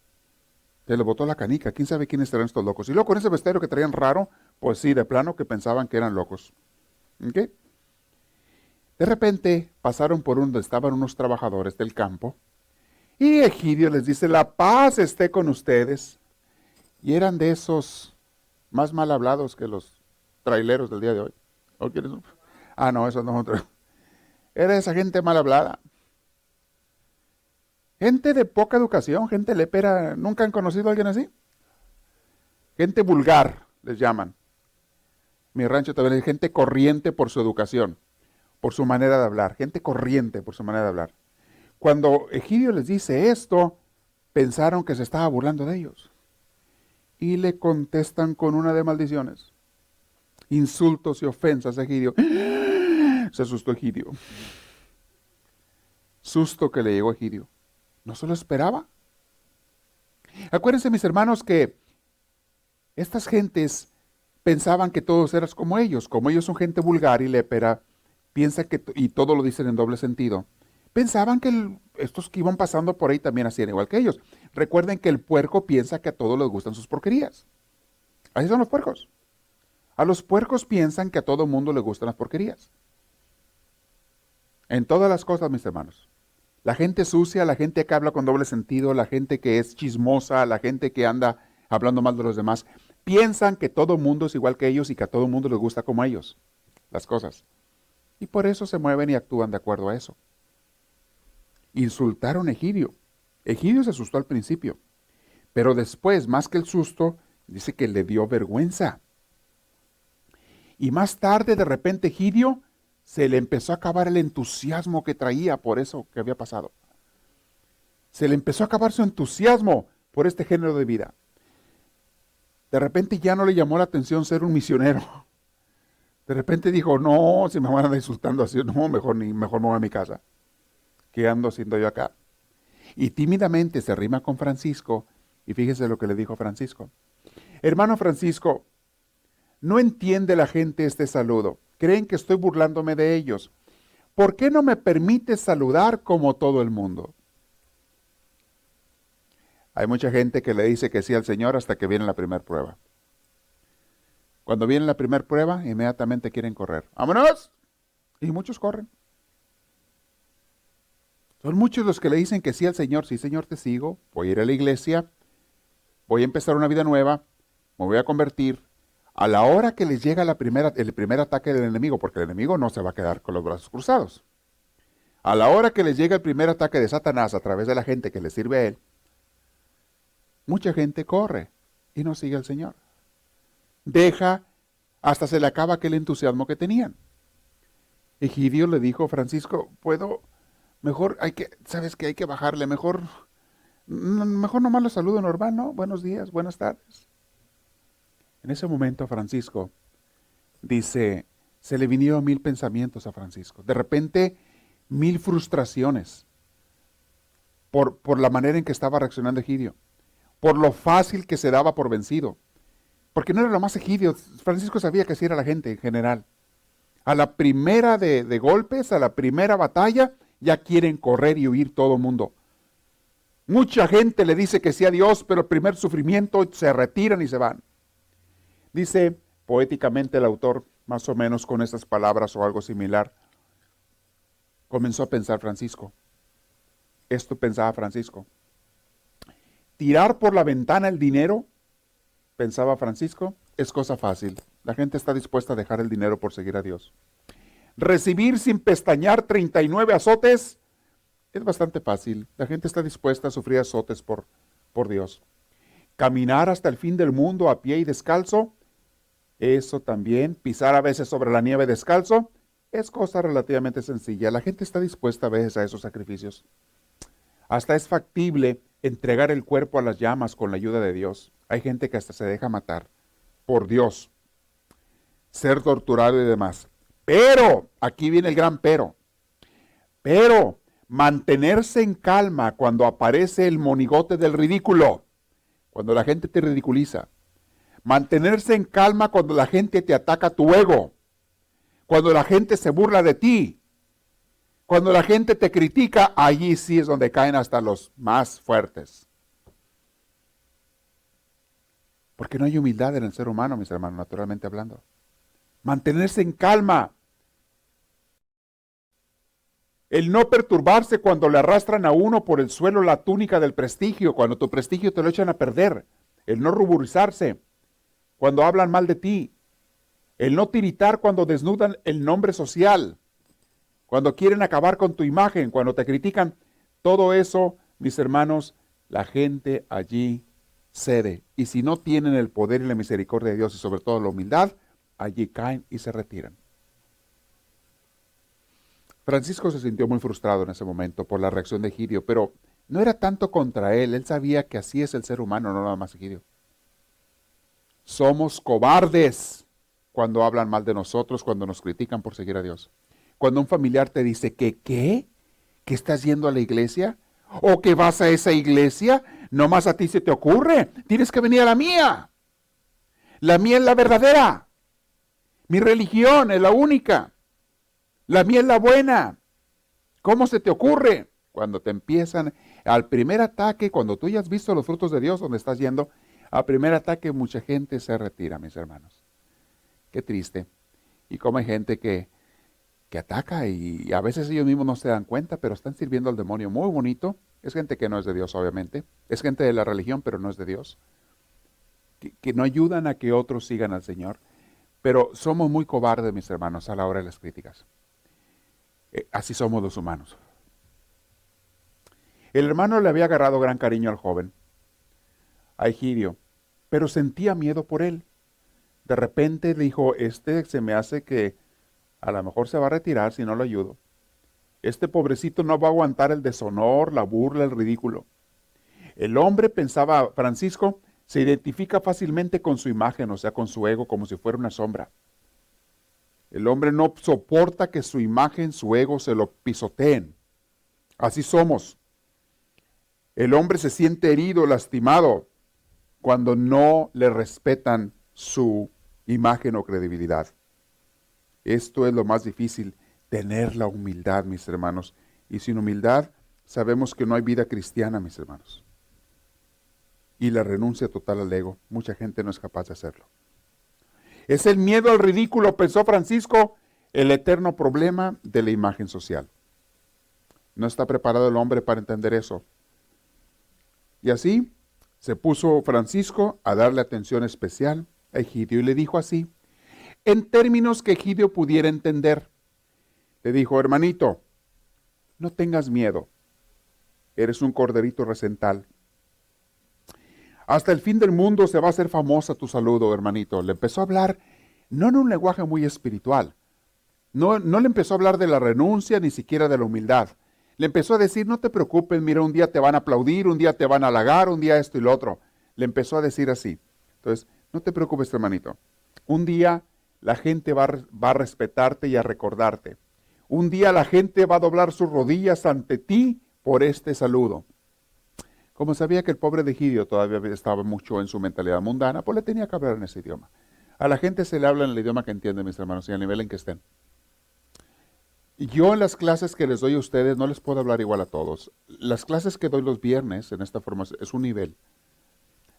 Se les botó la canica. ¿Quién sabe quiénes serán estos locos? Y luego con ese vestuario que traían raro, pues sí, de plano que pensaban que eran locos. ¿Ok? De repente pasaron por donde estaban unos trabajadores del campo. Y Egidio les dice, la paz esté con ustedes. Y eran de esos más mal hablados que los traileros del día de hoy. ¿O quieres? Ah, no, esos no. Era esa gente mal hablada. Gente de poca educación, gente lépera. ¿Nunca han conocido a alguien así? Gente vulgar, les llaman. Mi rancho también es gente corriente por su educación, por su manera de hablar. Gente corriente por su manera de hablar. Cuando Egidio les dice esto, pensaron que se estaba burlando de ellos. Y le contestan con una de maldiciones. Insultos y ofensas a Egidio. Se asustó Egidio. Susto que le llegó a Egidio. No se lo esperaba. Acuérdense, mis hermanos, que estas gentes pensaban que todos eran como ellos son gente vulgar y lépera, piensa que, y todo lo dicen en doble sentido. Pensaban que estos que iban pasando por ahí también hacían igual que ellos. Recuerden que el puerco piensa que a todos les gustan sus porquerías. Así son los puercos. A los puercos piensan que a todo mundo le gustan las porquerías. En todas las cosas, mis hermanos. La gente sucia, la gente que habla con doble sentido, la gente que es chismosa, la gente que anda hablando mal de los demás, Piensan que todo mundo es igual que ellos y que a todo mundo les gusta como ellos las cosas. Y por eso se mueven y actúan de acuerdo a eso. Insultaron a Egidio. Egidio se asustó al principio, pero después, más que el susto, dice que le dio vergüenza. Y más tarde, de repente, Egidio se le empezó a acabar el entusiasmo que traía por eso que había pasado. Se le empezó a acabar su entusiasmo por este género de vida. De repente ya no le llamó la atención ser un misionero. De repente dijo, no, si me van a andar insultando así, no, mejor me voy a mi casa. ¿Qué ando haciendo yo acá? Y tímidamente se arrima con Francisco y fíjese lo que le dijo Francisco. Hermano Francisco, no entiende la gente este saludo. Creen que estoy burlándome de ellos. ¿Por qué no me permites saludar como todo el mundo? Hay mucha gente que le dice que sí al Señor hasta que viene la primera prueba. Cuando viene la primera prueba, inmediatamente quieren correr. ¡Vámonos! Y muchos corren. Son muchos los que le dicen que sí al Señor. Sí, Señor, te sigo. Voy a ir a la iglesia. Voy a empezar una vida nueva. Me voy a convertir. A la hora que les llega el primer ataque del enemigo, porque el enemigo no se va a quedar con los brazos cruzados. A la hora que les llega el primer ataque de Satanás a través de la gente que le sirve a él, mucha gente corre y no sigue al Señor. Deja, hasta se le acaba aquel entusiasmo que tenían. Egidio le dijo, Francisco, mejor ¿sabes qué? Hay que bajarle, mejor nomás lo saludo normal, ¿no? Buenos días, buenas tardes. En ese momento Francisco dice, se le vinieron 1000 pensamientos a Francisco. De repente, 1000 frustraciones por la manera en que estaba reaccionando Egidio. Por lo fácil que se daba por vencido. Porque no era lo más Egidio. Francisco sabía que así era la gente en general. A la primera de golpes, a la primera batalla, ya quieren correr y huir todo el mundo. Mucha gente le dice que sí a Dios, pero el primer sufrimiento se retiran y se van. Dice poéticamente el autor, más o menos con estas palabras o algo similar, comenzó a pensar Francisco. Esto pensaba Francisco. Tirar por la ventana el dinero, pensaba Francisco, es cosa fácil. La gente está dispuesta a dejar el dinero por seguir a Dios. Recibir sin pestañear 39 azotes es bastante fácil. La gente está dispuesta a sufrir azotes por Dios. Caminar hasta el fin del mundo a pie y descalzo, eso también. Pisar a veces sobre la nieve descalzo, es cosa relativamente sencilla. La gente está dispuesta a veces a esos sacrificios. Hasta es factible entregar el cuerpo a las llamas con la ayuda de Dios. Hay gente que hasta se deja matar por Dios, ser torturado y demás. Pero, aquí viene el gran pero. Pero, mantenerse en calma cuando aparece el monigote del ridículo, cuando la gente te ridiculiza. Mantenerse en calma cuando la gente te ataca tu ego, cuando la gente se burla de ti. Cuando la gente te critica, allí sí es donde caen hasta los más fuertes. Porque no hay humildad en el ser humano, mis hermanos, naturalmente hablando. Mantenerse en calma. El no perturbarse cuando le arrastran a uno por el suelo la túnica del prestigio, cuando tu prestigio te lo echan a perder. El no ruborizarse cuando hablan mal de ti. El no tiritar cuando desnudan el nombre social. Cuando quieren acabar con tu imagen, cuando te critican, todo eso, mis hermanos, la gente allí cede. Y si no tienen el poder y la misericordia de Dios y sobre todo la humildad, allí caen y se retiran. Francisco se sintió muy frustrado en ese momento por la reacción de Egidio, pero no era tanto contra él sabía que así es el ser humano, no nada más Egidio. Somos cobardes cuando hablan mal de nosotros, cuando nos critican por seguir a Dios. Cuando un familiar te dice que, ¿qué? ¿Que estás yendo a la iglesia? ¿O que vas a esa iglesia? Nomás a ti se te ocurre. Tienes que venir a la mía. La mía es la verdadera. Mi religión es la única. La mía es la buena. ¿Cómo se te ocurre? Cuando te empiezan, al primer ataque, cuando tú ya has visto los frutos de Dios donde estás yendo, al primer ataque mucha gente se retira, mis hermanos. Qué triste. Y como hay gente que ataca y a veces ellos mismos no se dan cuenta, pero están sirviendo al demonio muy bonito. Es gente que no es de Dios, obviamente. Es gente de la religión, pero no es de Dios. que no ayudan a que otros sigan al Señor. Pero somos muy cobardes, mis hermanos, a la hora de las críticas. Así somos los humanos. El hermano le había agarrado gran cariño al joven, a Egidio, pero sentía miedo por él. De repente dijo, se me hace que a lo mejor se va a retirar si no lo ayudo. Este pobrecito no va a aguantar el deshonor, la burla, el ridículo. El hombre, pensaba Francisco, se identifica fácilmente con su imagen, o sea, con su ego, como si fuera una sombra. El hombre no soporta que su imagen, su ego, se lo pisoteen. Así somos. El hombre se siente herido, lastimado, cuando no le respetan su imagen o credibilidad. Esto es lo más difícil, tener la humildad, mis hermanos. Y sin humildad, sabemos que no hay vida cristiana, mis hermanos. Y la renuncia total al ego, mucha gente no es capaz de hacerlo. Es el miedo al ridículo, pensó Francisco, el eterno problema de la imagen social. No está preparado el hombre para entender eso. Y así se puso Francisco a darle atención especial a Egidio y le dijo así, en términos que Egidio pudiera entender. Le dijo, hermanito, no tengas miedo, eres un corderito recental. Hasta el fin del mundo se va a hacer famosa tu saludo, hermanito. Le empezó a hablar, no en un lenguaje muy espiritual. No le empezó a hablar de la renuncia, ni siquiera de la humildad. Le empezó a decir, no te preocupes, mira, un día te van a aplaudir, un día te van a halagar, un día esto y lo otro. Le empezó a decir así. Entonces, no te preocupes, hermanito. Un día la gente va a respetarte y a recordarte. Un día la gente va a doblar sus rodillas ante ti por este saludo. Como sabía que el pobre de Egidio todavía estaba mucho en su mentalidad mundana, pues le tenía que hablar en ese idioma. A la gente se le habla en el idioma que entienden, mis hermanos, y al nivel en que estén. Y yo en las clases que les doy a ustedes no les puedo hablar igual a todos. Las clases que doy los viernes en esta forma es un nivel.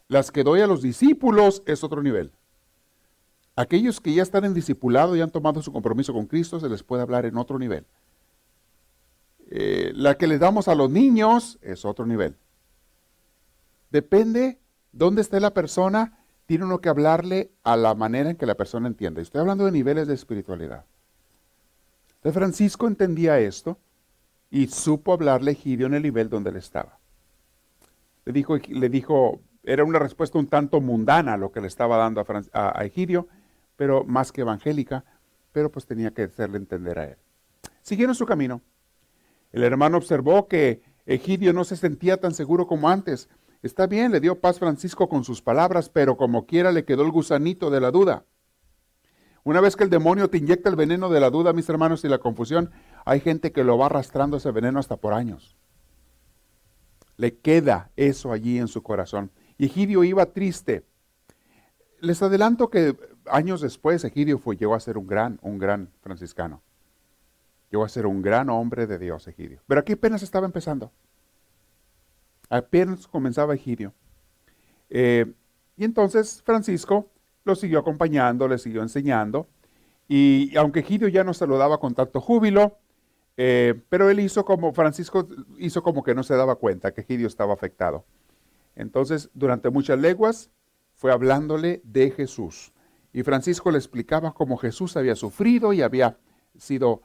Las que doy a los discípulos es otro nivel. Aquellos que ya están en discipulado y han tomado su compromiso con Cristo, se les puede hablar en otro nivel. La que les damos a los niños es otro nivel. Depende dónde esté la persona, tiene uno que hablarle a la manera en que la persona entiende. Estoy hablando de niveles de espiritualidad. Entonces Francisco entendía esto y supo hablarle a Egidio en el nivel donde él estaba. Le dijo, era una respuesta un tanto mundana lo que le estaba dando a Egidio, pero más que evangélica, pero pues tenía que hacerle entender a él. Siguieron su camino. El hermano observó que Egidio no se sentía tan seguro como antes. Está bien, le dio paz Francisco con sus palabras, pero como quiera le quedó el gusanito de la duda. Una vez que el demonio te inyecta el veneno de la duda, mis hermanos, y la confusión, hay gente que lo va arrastrando ese veneno hasta por años. Le queda eso allí en su corazón. Y Egidio iba triste. Les adelanto que años después Egidio llegó a ser un gran franciscano. Llegó a ser un gran hombre de Dios, Egidio. Pero aquí apenas estaba empezando. Apenas comenzaba Egidio. Y entonces Francisco lo siguió acompañando, le siguió enseñando. Y aunque Egidio ya no saludaba con tanto júbilo, pero Francisco hizo como que no se daba cuenta que Egidio estaba afectado. Entonces, durante muchas leguas, fue hablándole de Jesús. Y Francisco le explicaba cómo Jesús había sufrido y había sido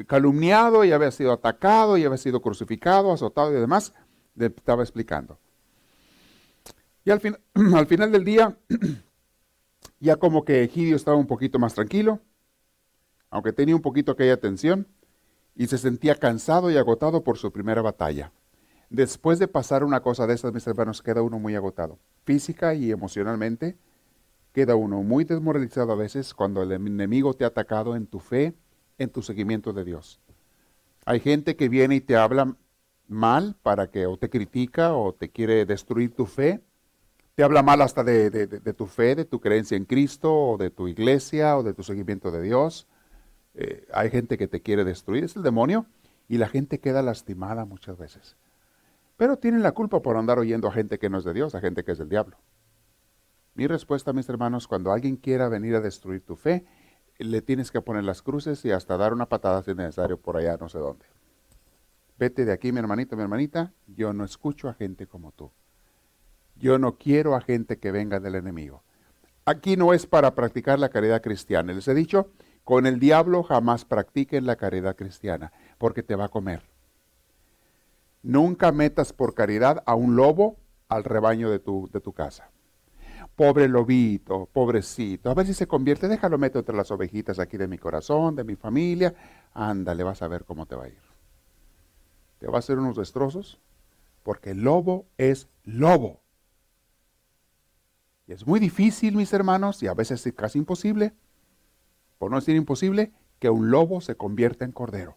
calumniado y había sido atacado y había sido crucificado, azotado y demás. Le estaba explicando. Y al final del día, ya como que Egidio estaba un poquito más tranquilo, aunque tenía un poquito aquella tensión, y se sentía cansado y agotado por su primera batalla. Después de pasar una cosa de esas, mis hermanos, queda uno muy agotado. Física y emocionalmente, queda uno muy desmoralizado a veces cuando el enemigo te ha atacado en tu fe, en tu seguimiento de Dios. Hay gente que viene y te habla mal o te critica o te quiere destruir tu fe. Te habla mal hasta de tu fe, de tu creencia en Cristo o de tu iglesia o de tu seguimiento de Dios. Hay gente que te quiere destruir, es el demonio, y la gente queda lastimada muchas veces. Pero tienen la culpa por andar oyendo a gente que no es de Dios, a gente que es del diablo. Mi respuesta, mis hermanos, cuando alguien quiera venir a destruir tu fe, le tienes que poner las cruces y hasta dar una patada si es necesario por allá no sé dónde. Vete de aquí, mi hermanito, mi hermanita, yo no escucho a gente como tú. Yo no quiero a gente que venga del enemigo. Aquí no es para practicar la caridad cristiana. Les he dicho, con el diablo jamás practiquen la caridad cristiana, porque te va a comer. Nunca metas por caridad a un lobo al rebaño de tu casa. Pobre lobito, pobrecito, a ver si se convierte, déjalo meto entre las ovejitas aquí de mi corazón, de mi familia. Ándale, vas a ver cómo te va a ir. Te va a hacer unos destrozos, porque el lobo es lobo. Y es muy difícil, mis hermanos, y a veces es casi imposible, por no decir imposible, que un lobo se convierta en cordero.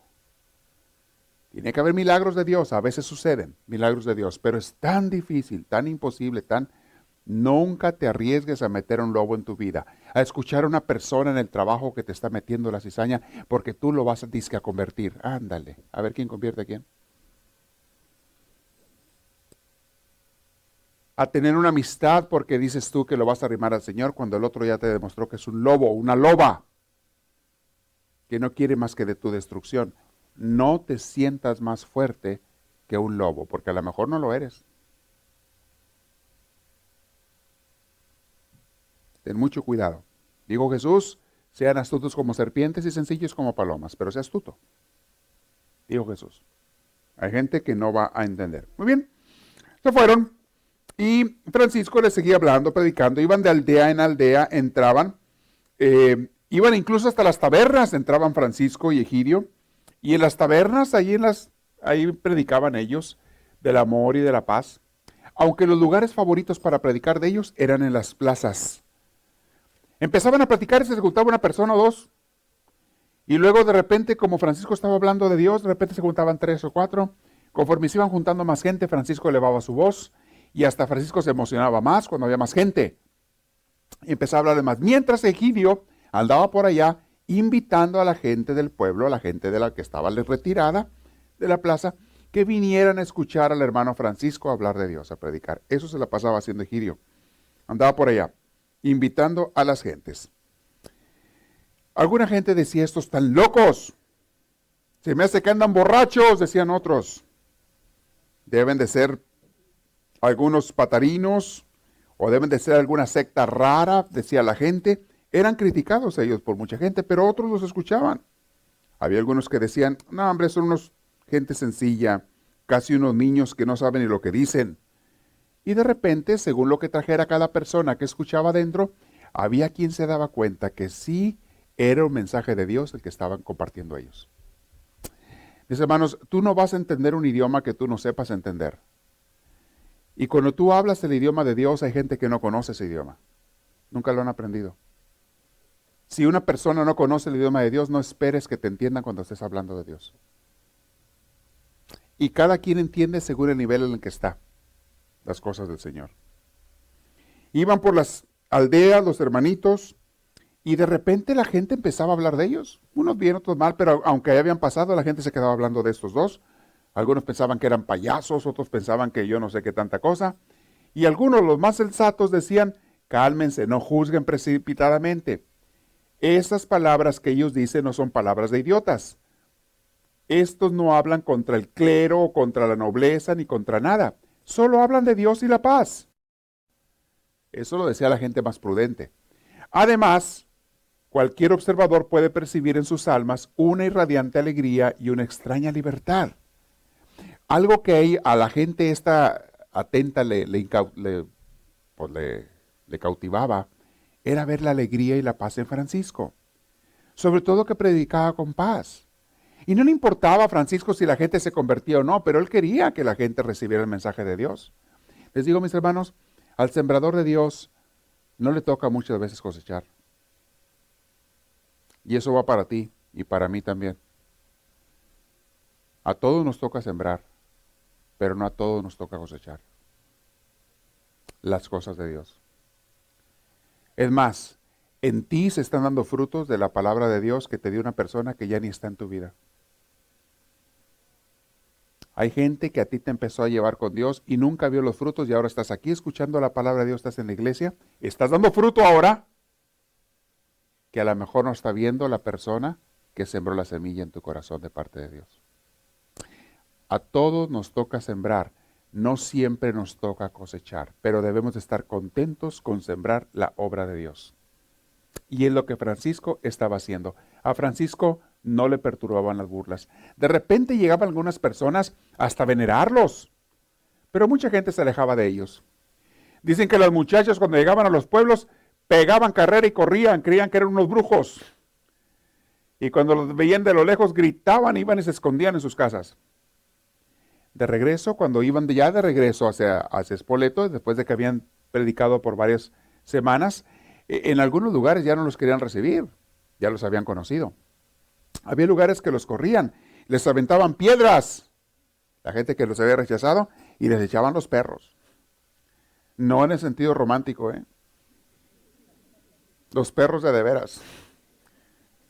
Tiene que haber milagros de Dios, a veces suceden milagros de Dios, pero es tan difícil, tan imposible, Nunca te arriesgues a meter un lobo en tu vida, a escuchar a una persona en el trabajo que te está metiendo la cizaña, porque tú lo vas a convertir. Ándale, a ver quién convierte a quién. A tener una amistad porque dices tú que lo vas a arrimar al Señor cuando el otro ya te demostró que es un lobo, una loba, que no quiere más que de tu destrucción. No te sientas más fuerte que un lobo, porque a lo mejor no lo eres. Ten mucho cuidado. Dijo Jesús, sean astutos como serpientes y sencillos como palomas, pero sea astuto. Dijo Jesús. Hay gente que no va a entender. Muy bien, se fueron y Francisco les seguía hablando, predicando. Iban de aldea en aldea, entraban, iban incluso hasta las tabernas, entraban Francisco y Egidio. Y en las tabernas, ahí predicaban ellos del amor y de la paz. Aunque los lugares favoritos para predicar de ellos eran en las plazas. Empezaban a platicar y se juntaba una persona o dos. Y luego de repente, como Francisco estaba hablando de Dios, de repente se juntaban 3 o 4. Conforme se iban juntando más gente, Francisco elevaba su voz. Y hasta Francisco se emocionaba más cuando había más gente. Y empezaba a hablar de más. Mientras Egidio andaba por allá invitando a la gente del pueblo, a la gente de la que estaba retirada de la plaza, que vinieran a escuchar al hermano Francisco hablar de Dios, a predicar. Eso se la pasaba haciendo Egidio. Andaba por allá, invitando a las gentes. Alguna gente decía, estos están locos. Se me hace que andan borrachos, decían otros. Deben de ser algunos patarinos, o deben de ser alguna secta rara, decía la gente. Eran criticados ellos por mucha gente, pero otros los escuchaban. Había algunos que decían, no hombre, son unos gente sencilla, casi unos niños que no saben ni lo que dicen. Y de repente, según lo que trajera cada persona que escuchaba adentro, había quien se daba cuenta que sí era un mensaje de Dios el que estaban compartiendo ellos. Mis hermanos, tú no vas a entender un idioma que tú no sepas entender. Y cuando tú hablas el idioma de Dios, hay gente que no conoce ese idioma. Nunca lo han aprendido. Si una persona no conoce el idioma de Dios, no esperes que te entiendan cuando estés hablando de Dios. Y cada quien entiende según el nivel en el que está las cosas del Señor. Iban por las aldeas, los hermanitos, y de repente la gente empezaba a hablar de ellos. Unos bien, otros mal, pero aunque ya habían pasado, la gente se quedaba hablando de estos dos. Algunos pensaban que eran payasos, otros pensaban que yo no sé qué tanta cosa. Y algunos, los más sensatos, decían, cálmense, no juzguen precipitadamente. Esas palabras que ellos dicen no son palabras de idiotas. Estos no hablan contra el clero, contra la nobleza, ni contra nada. Solo hablan de Dios y la paz. Eso lo decía la gente más prudente. Además, cualquier observador puede percibir en sus almas una irradiante alegría y una extraña libertad. Algo que a la gente esta atenta le cautivaba era ver la alegría y la paz en Francisco. Sobre todo que predicaba con paz. Y no le importaba a Francisco si la gente se convertía o no, pero él quería que la gente recibiera el mensaje de Dios. Les digo, mis hermanos, al sembrador de Dios no le toca muchas veces cosechar. Y eso va para ti y para mí también. A todos nos toca sembrar, pero no a todos nos toca cosechar las cosas de Dios. Es más, en ti se están dando frutos de la palabra de Dios que te dio una persona que ya ni está en tu vida. Hay gente que a ti te empezó a llevar con Dios y nunca vio los frutos y ahora estás aquí escuchando la palabra de Dios, estás en la iglesia, estás dando fruto ahora que a lo mejor no está viendo la persona que sembró la semilla en tu corazón de parte de Dios. A todos nos toca sembrar. No siempre nos toca cosechar, pero debemos de estar contentos con sembrar la obra de Dios. Y es lo que Francisco estaba haciendo. A Francisco no le perturbaban las burlas. De repente llegaban algunas personas hasta venerarlos, pero mucha gente se alejaba de ellos. Dicen que las muchachas cuando llegaban a los pueblos pegaban carrera y corrían, creían que eran unos brujos. Y cuando los veían de lo lejos gritaban, iban y se escondían en sus casas. De regreso, cuando iban de regreso hacia Spoleto, después de que habían predicado por varias semanas, en algunos lugares ya no los querían recibir, ya los habían conocido. Había lugares que los corrían, les aventaban piedras, la gente que los había rechazado, y les echaban los perros. No en el sentido romántico, Los perros de veras.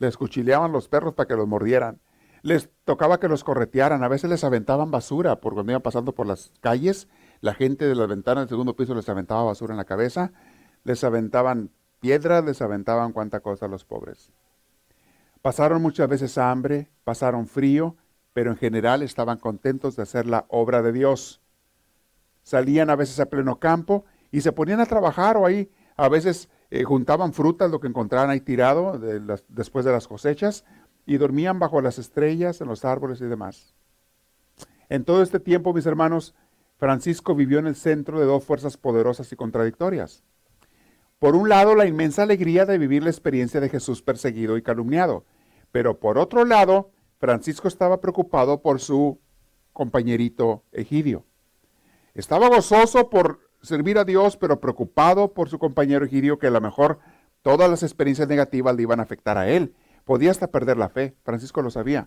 Les cuchileaban los perros para que los mordieran. Les tocaba que los corretearan, a veces les aventaban basura, por cuando iban pasando por las calles, la gente de las ventanas del segundo piso les aventaba basura en la cabeza, les aventaban piedras, les aventaban cuánta cosa a los pobres. Pasaron muchas veces hambre, pasaron frío, pero en general estaban contentos de hacer la obra de Dios. Salían a veces a pleno campo y se ponían a trabajar o ahí, a veces juntaban frutas, lo que encontraran ahí tirado después de las cosechas, y dormían bajo las estrellas, en los árboles y demás. En todo este tiempo, mis hermanos, Francisco vivió en el centro de dos fuerzas poderosas y contradictorias. Por un lado, la inmensa alegría de vivir la experiencia de Jesús perseguido y calumniado, pero por otro lado, Francisco estaba preocupado por su compañerito Egidio. Estaba gozoso por servir a Dios, pero preocupado por su compañero Egidio, que a lo mejor todas las experiencias negativas le iban a afectar a él. Podía hasta perder la fe, Francisco lo sabía.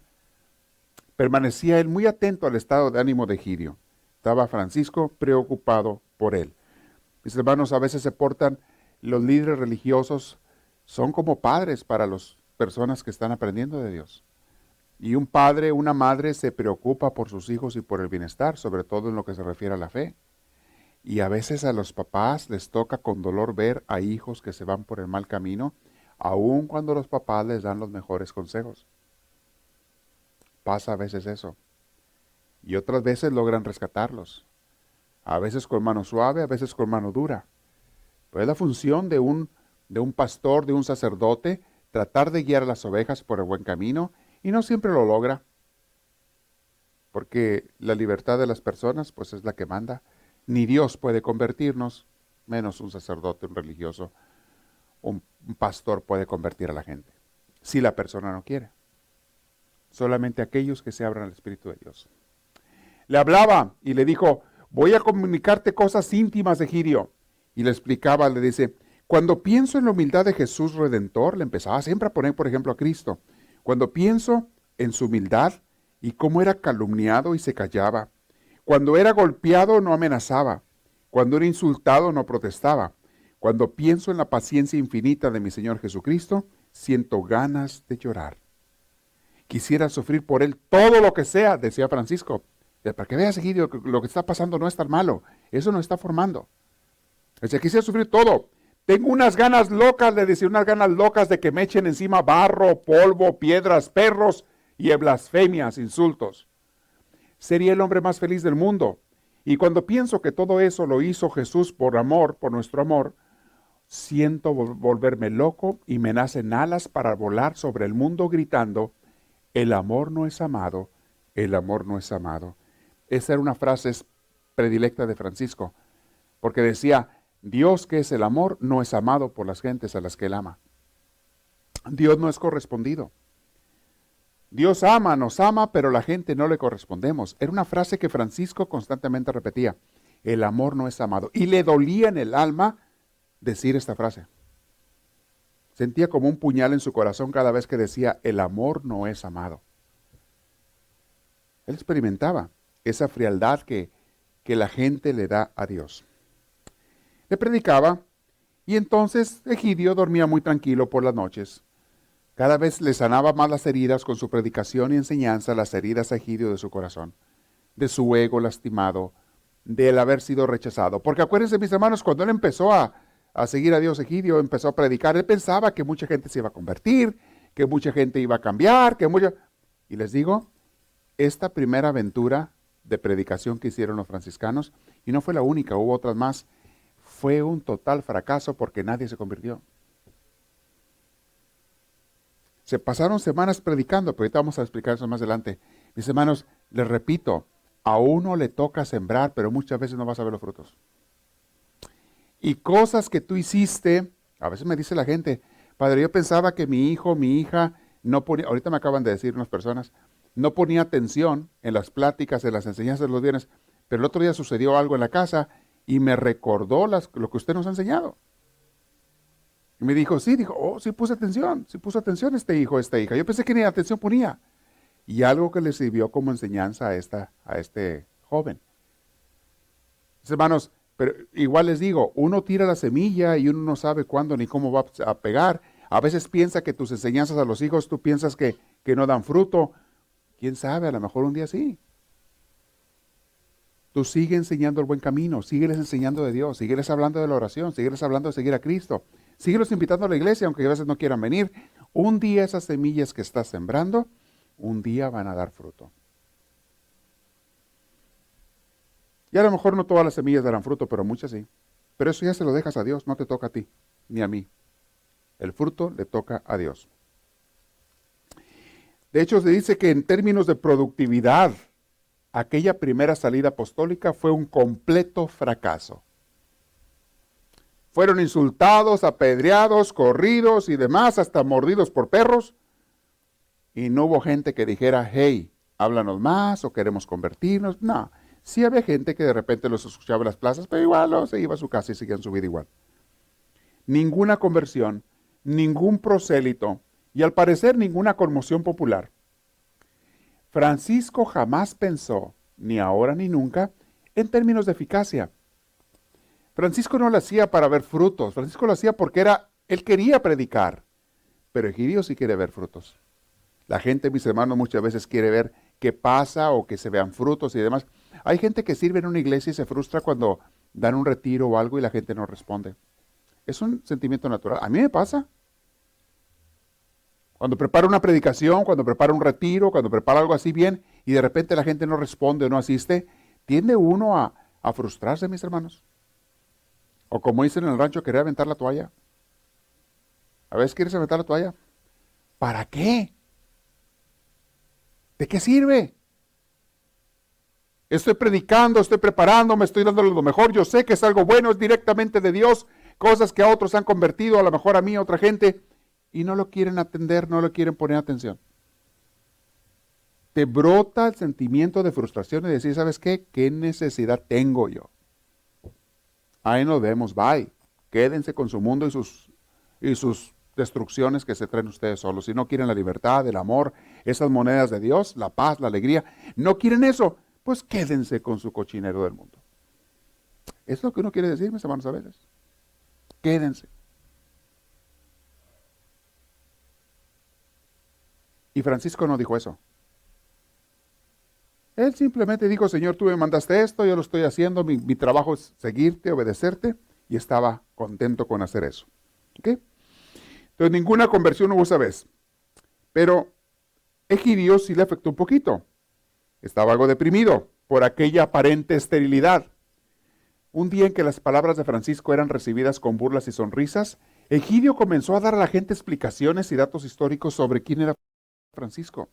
Permanecía él muy atento al estado de ánimo de Egidio. Estaba Francisco preocupado por él. Mis hermanos, a veces se portan, los líderes religiosos son como padres para las personas que están aprendiendo de Dios. Y un padre, una madre se preocupa por sus hijos y por el bienestar, sobre todo en lo que se refiere a la fe. Y a veces a los papás les toca con dolor ver a hijos que se van por el mal camino, aun cuando los papás les dan los mejores consejos. Pasa a veces eso. Y otras veces logran rescatarlos. A veces con mano suave, a veces con mano dura. Pero es la función de un pastor, de un sacerdote, tratar de guiar a las ovejas por el buen camino, y no siempre lo logra. Porque la libertad de las personas, pues es la que manda. Ni Dios puede convertirnos, menos un sacerdote, un religioso. Un pastor puede convertir a la gente, si la persona no quiere. Solamente aquellos que se abran al Espíritu de Dios. Le hablaba y le dijo, voy a comunicarte cosas íntimas de Egidio. Y le explicaba, le dice, cuando pienso en la humildad de Jesús Redentor, le empezaba siempre a poner, por ejemplo, a Cristo. Cuando pienso en su humildad y cómo era calumniado y se callaba. Cuando era golpeado no amenazaba. Cuando era insultado no protestaba. Cuando pienso en la paciencia infinita de mi Señor Jesucristo, siento ganas de llorar. Quisiera sufrir por Él todo lo que sea, decía Francisco. Para que veas, Egidio, que lo que está pasando no es tan malo. Eso nos está formando. Decía, quisiera sufrir todo. Tengo unas ganas locas, le decía, unas ganas locas de que me echen encima barro, polvo, piedras, perros y blasfemias, insultos. Sería el hombre más feliz del mundo. Y cuando pienso que todo eso lo hizo Jesús por amor, por nuestro amor, siento volverme loco y me nacen alas para volar sobre el mundo gritando, el amor no es amado, el amor no es amado. Esa era una frase predilecta de Francisco, porque decía, Dios que es el amor no es amado por las gentes a las que Él ama. Dios no es correspondido. Dios ama, nos ama, pero la gente no le correspondemos. Era una frase que Francisco constantemente repetía, el amor no es amado. Y le dolía en el alma decir esta frase. Sentía como un puñal en su corazón cada vez que decía, el amor no es amado. Él experimentaba esa frialdad que la gente le da a Dios. Le predicaba y entonces Egidio dormía muy tranquilo por las noches. Cada vez le sanaba más las heridas con su predicación y enseñanza, las heridas a Egidio de su corazón, de su ego lastimado, del haber sido rechazado. Porque acuérdense, mis hermanos, cuando él empezó a seguir a Dios, Egidio empezó a predicar, él pensaba que mucha gente se iba a convertir, que mucha gente iba a cambiar, Y les digo, esta primera aventura de predicación que hicieron los franciscanos, y no fue la única, hubo otras más. Fue un total fracaso porque nadie se convirtió. Se pasaron semanas predicando, pero ahorita vamos a explicar eso más adelante. Mis hermanos, les repito, a uno le toca sembrar, pero muchas veces no vas a ver los frutos. Y cosas que tú hiciste, a veces me dice la gente, padre, yo pensaba que mi hijo, mi hija, no ponía, ahorita me acaban de decir unas personas, no ponía atención en las pláticas, en las enseñanzas de los viernes, pero el otro día sucedió algo en la casa y me recordó lo que usted nos ha enseñado. Y me dijo, sí, sí puso atención este hijo, esta hija. Yo pensé que ni atención ponía. Y algo que le sirvió como enseñanza a este joven. Mis hermanos, pero igual les digo, uno tira la semilla y uno no sabe cuándo ni cómo va a pegar. A veces piensa que tus enseñanzas a los hijos, tú piensas que no dan fruto. ¿Quién sabe? A lo mejor un día sí. Tú sigue enseñando el buen camino, sígueles enseñando de Dios, sígueles hablando de la oración, sígueles hablando de seguir a Cristo. Síguelos invitando a la iglesia, aunque a veces no quieran venir. Un día esas semillas que estás sembrando, un día van a dar fruto. Y a lo mejor no todas las semillas darán fruto, pero muchas sí. Pero eso ya se lo dejas a Dios, no te toca a ti, ni a mí. El fruto le toca a Dios. De hecho, se dice que en términos de productividad, aquella primera salida apostólica fue un completo fracaso. Fueron insultados, apedreados, corridos y demás, hasta mordidos por perros. Y no hubo gente que dijera, hey, háblanos más o queremos convertirnos. No, sí había gente que de repente los escuchaba en las plazas, pero igual se iba a su casa y seguían su vida igual. Ninguna conversión, ningún prosélito y al parecer ninguna conmoción popular. Francisco jamás pensó, ni ahora ni nunca, en términos de eficacia. Francisco no lo hacía para ver frutos, Francisco lo hacía porque él quería predicar, pero Egidio sí quiere ver frutos. La gente, mis hermanos, muchas veces quiere ver qué pasa o que se vean frutos y demás. Hay gente que sirve en una iglesia y se frustra cuando dan un retiro o algo y la gente no responde. Es un sentimiento natural. A mí me pasa. Cuando preparo una predicación, cuando preparo un retiro, cuando preparo algo así bien y de repente la gente no responde o no asiste, tiende uno a frustrarse, mis hermanos. O como dicen en el rancho, querer aventar la toalla. A veces quieres aventar la toalla. ¿Para qué? ¿De qué sirve? Estoy predicando, estoy preparándome, estoy dándole lo mejor. Yo sé que es algo bueno, es directamente de Dios. Cosas que a otros han convertido, a lo mejor a mí, a otra gente. Y no lo quieren atender, no lo quieren poner atención. Te brota el sentimiento de frustración y decir, ¿sabes qué? ¿Qué necesidad tengo yo? Ahí nos vemos, bye. Quédense con su mundo y sus destrucciones que se traen ustedes solos. Si no quieren la libertad, el amor, esas monedas de Dios, la paz, la alegría, no quieren eso, pues quédense con su cochinero del mundo. Es lo que uno quiere decir, mis hermanos, a veces. Quédense. Y Francisco no dijo eso. Él simplemente dijo, Señor, tú me mandaste esto, yo lo estoy haciendo, mi trabajo es seguirte, obedecerte, y estaba contento con hacer eso. ¿Okay? Entonces, ninguna conversión hubo esa vez. Pero Egidio sí le afectó un poquito. Estaba algo deprimido por aquella aparente esterilidad. Un día en que las palabras de Francisco eran recibidas con burlas y sonrisas, Egidio comenzó a dar a la gente explicaciones y datos históricos sobre quién era Francisco.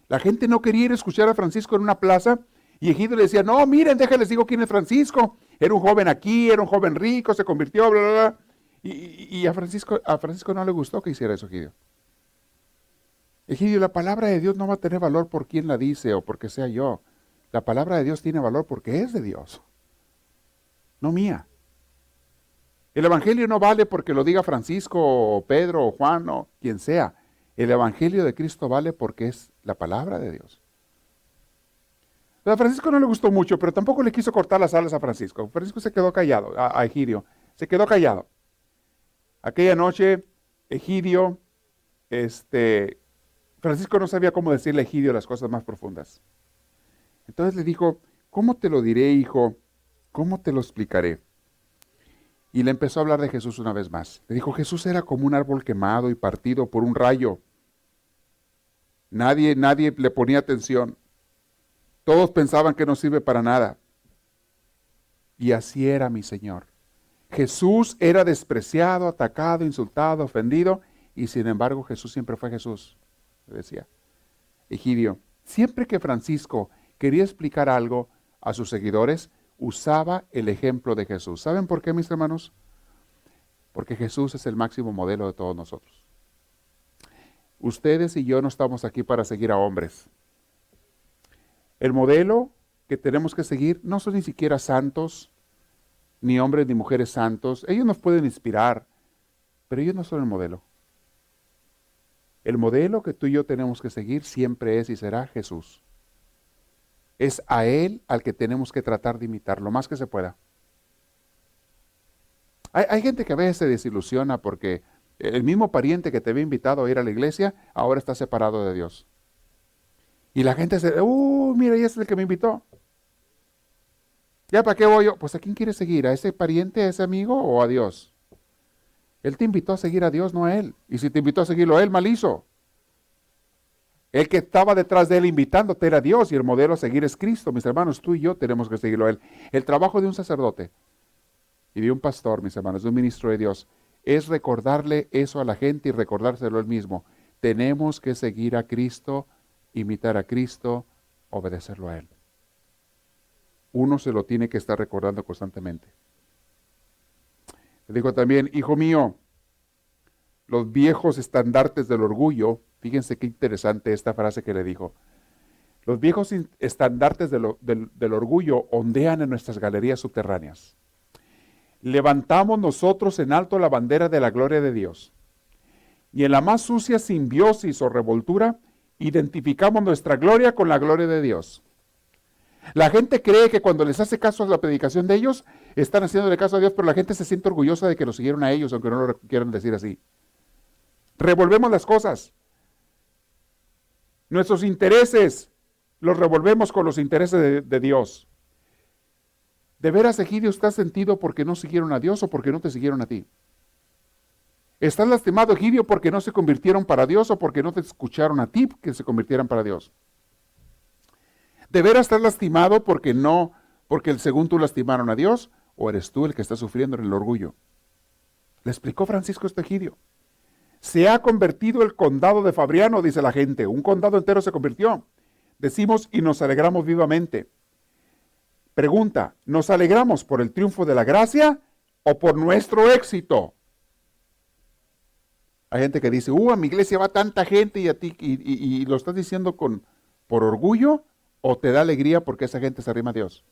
La gente no quería ir a escuchar a Francisco en una plaza y Egidio le decía, no, miren, déjenles digo quién es Francisco. Era un joven aquí, era un joven rico, se convirtió, bla, bla, bla. Y a Francisco no le gustó que hiciera eso, Egidio. Egidio, la palabra de Dios no va a tener valor por quien la dice o porque sea yo. La palabra de Dios tiene valor porque es de Dios, no mía. El evangelio no vale porque lo diga Francisco o Pedro o Juan o quien sea. El evangelio de Cristo vale porque es la palabra de Dios. A Francisco no le gustó mucho, pero tampoco le quiso cortar las alas a Francisco. Francisco se quedó callado, a Egidio. Se quedó callado. Aquella noche, Egidio, Francisco no sabía cómo decirle a Egidio las cosas más profundas. Entonces le dijo, ¿cómo te lo diré, hijo? ¿Cómo te lo explicaré? Y le empezó a hablar de Jesús una vez más. Le dijo, Jesús era como un árbol quemado y partido por un rayo. Nadie le ponía atención. Todos pensaban que no sirve para nada. Y así era mi Señor. Jesús era despreciado, atacado, insultado, ofendido, y sin embargo Jesús siempre fue Jesús, decía Egidio. Siempre que Francisco quería explicar algo a sus seguidores, usaba el ejemplo de Jesús. ¿Saben por qué, mis hermanos? Porque Jesús es el máximo modelo de todos nosotros. Ustedes y yo no estamos aquí para seguir a hombres. El modelo que tenemos que seguir no son ni siquiera santos, ni hombres ni mujeres santos. Ellos nos pueden inspirar, pero ellos no son el modelo. El modelo que tú y yo tenemos que seguir siempre es y será Jesús. Es a Él al que tenemos que tratar de imitar lo más que se pueda. Hay gente que a veces se desilusiona porque el mismo pariente que te había invitado a ir a la iglesia ahora está separado de Dios. Y la gente se, mira, ya es el que me invitó. ¿Ya para qué voy yo? Pues ¿a quién quieres seguir? ¿A ese pariente, a ese amigo o a Dios? Él te invitó a seguir a Dios, no a Él. Y si te invitó a seguirlo a Él, mal hizo. El que estaba detrás de Él invitándote era Dios y el modelo a seguir es Cristo. Mis hermanos, tú y yo tenemos que seguirlo a Él. El trabajo de un sacerdote y de un pastor, mis hermanos, de un ministro de Dios, es recordarle eso a la gente y recordárselo él mismo. Tenemos que seguir a Cristo, imitar a Cristo, obedecerlo a Él. Uno se lo tiene que estar recordando constantemente. Le dijo también, hijo mío, los viejos estandartes del orgullo, fíjense qué interesante esta frase que le dijo, los viejos estandartes del orgullo ondean en nuestras galerías subterráneas. Levantamos nosotros en alto la bandera de la gloria de Dios. Y en la más sucia simbiosis o revoltura, identificamos nuestra gloria con la gloria de Dios. La gente cree que cuando les hace caso a la predicación de ellos, están haciéndole caso a Dios, pero la gente se siente orgullosa de que lo siguieron a ellos, aunque no lo quieran decir así. Revolvemos las cosas. Nuestros intereses los revolvemos con los intereses de Dios. ¿De veras, Egidio, estás sentido porque no siguieron a Dios o porque no te siguieron a ti? ¿Estás lastimado, Egidio, porque no se convirtieron para Dios o porque no te escucharon a ti que se convirtieran para Dios? ¿De veras estás lastimado porque según tú lastimaron a Dios o eres tú el que está sufriendo en el orgullo? Le explicó Francisco esto a Egidio. Se ha convertido el condado de Fabriano, dice la gente. Un condado entero se convirtió. Decimos y nos alegramos vivamente. Pregunta, ¿nos alegramos por el triunfo de la gracia o por nuestro éxito? Hay gente que dice, a mi iglesia va tanta gente y a ti, y lo estás diciendo por orgullo o te da alegría porque esa gente se arrima a Dios.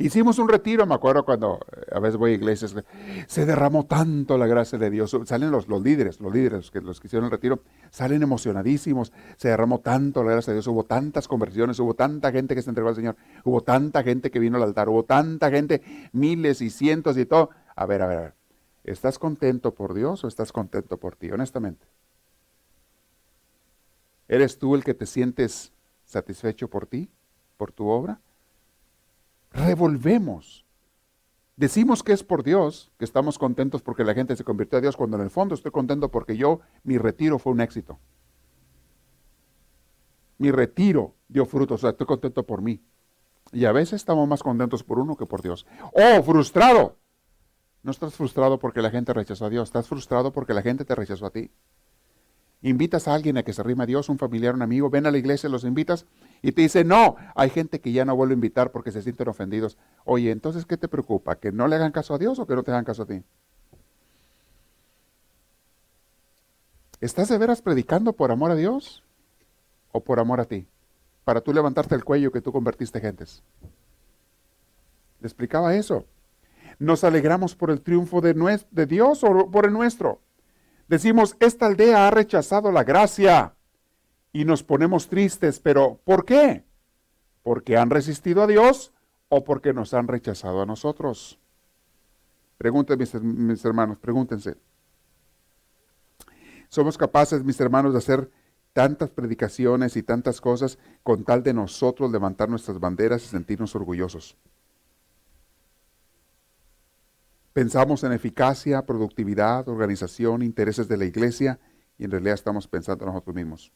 Hicimos un retiro, me acuerdo cuando a veces voy a iglesias, se derramó tanto la gracia de Dios. Salen los líderes, los que hicieron el retiro, salen emocionadísimos. Se derramó tanto la gracia de Dios, hubo tantas conversiones, hubo tanta gente que se entregó al Señor, hubo tanta gente que vino al altar, hubo tanta gente, miles y cientos y todo. A ver, ¿estás contento por Dios o estás contento por ti, honestamente? ¿Eres tú el que te sientes satisfecho por ti, por tu obra? Revolvemos. Decimos que es por Dios, que estamos contentos porque la gente se convirtió a Dios, cuando en el fondo estoy contento porque mi retiro fue un éxito. Mi retiro dio frutos, o sea, estoy contento por mí. Y a veces estamos más contentos por uno que por Dios. ¡Oh, frustrado! No estás frustrado porque la gente rechazó a Dios, estás frustrado porque la gente te rechazó a ti. Invitas a alguien a que se arrime a Dios, un familiar, un amigo, ven a la iglesia, los invitas y te dice, no, hay gente que ya no vuelve a invitar porque se sienten ofendidos. Oye, entonces, ¿qué te preocupa? ¿Que no le hagan caso a Dios o que no te hagan caso a ti? ¿Estás de veras predicando por amor a Dios o por amor a ti? Para tú levantarte el cuello que tú convertiste gentes. Le explicaba eso. ¿Nos alegramos por el triunfo de Dios o por el nuestro? Decimos, esta aldea ha rechazado la gracia y nos ponemos tristes, pero ¿por qué? ¿Porque han resistido a Dios o porque nos han rechazado a nosotros? Pregúntense, mis hermanos, pregúntense. ¿Somos capaces, mis hermanos, de hacer tantas predicaciones y tantas cosas con tal de nosotros levantar nuestras banderas y sentirnos orgullosos? Pensamos en eficacia, productividad, organización, intereses de la iglesia y en realidad estamos pensando en nosotros mismos.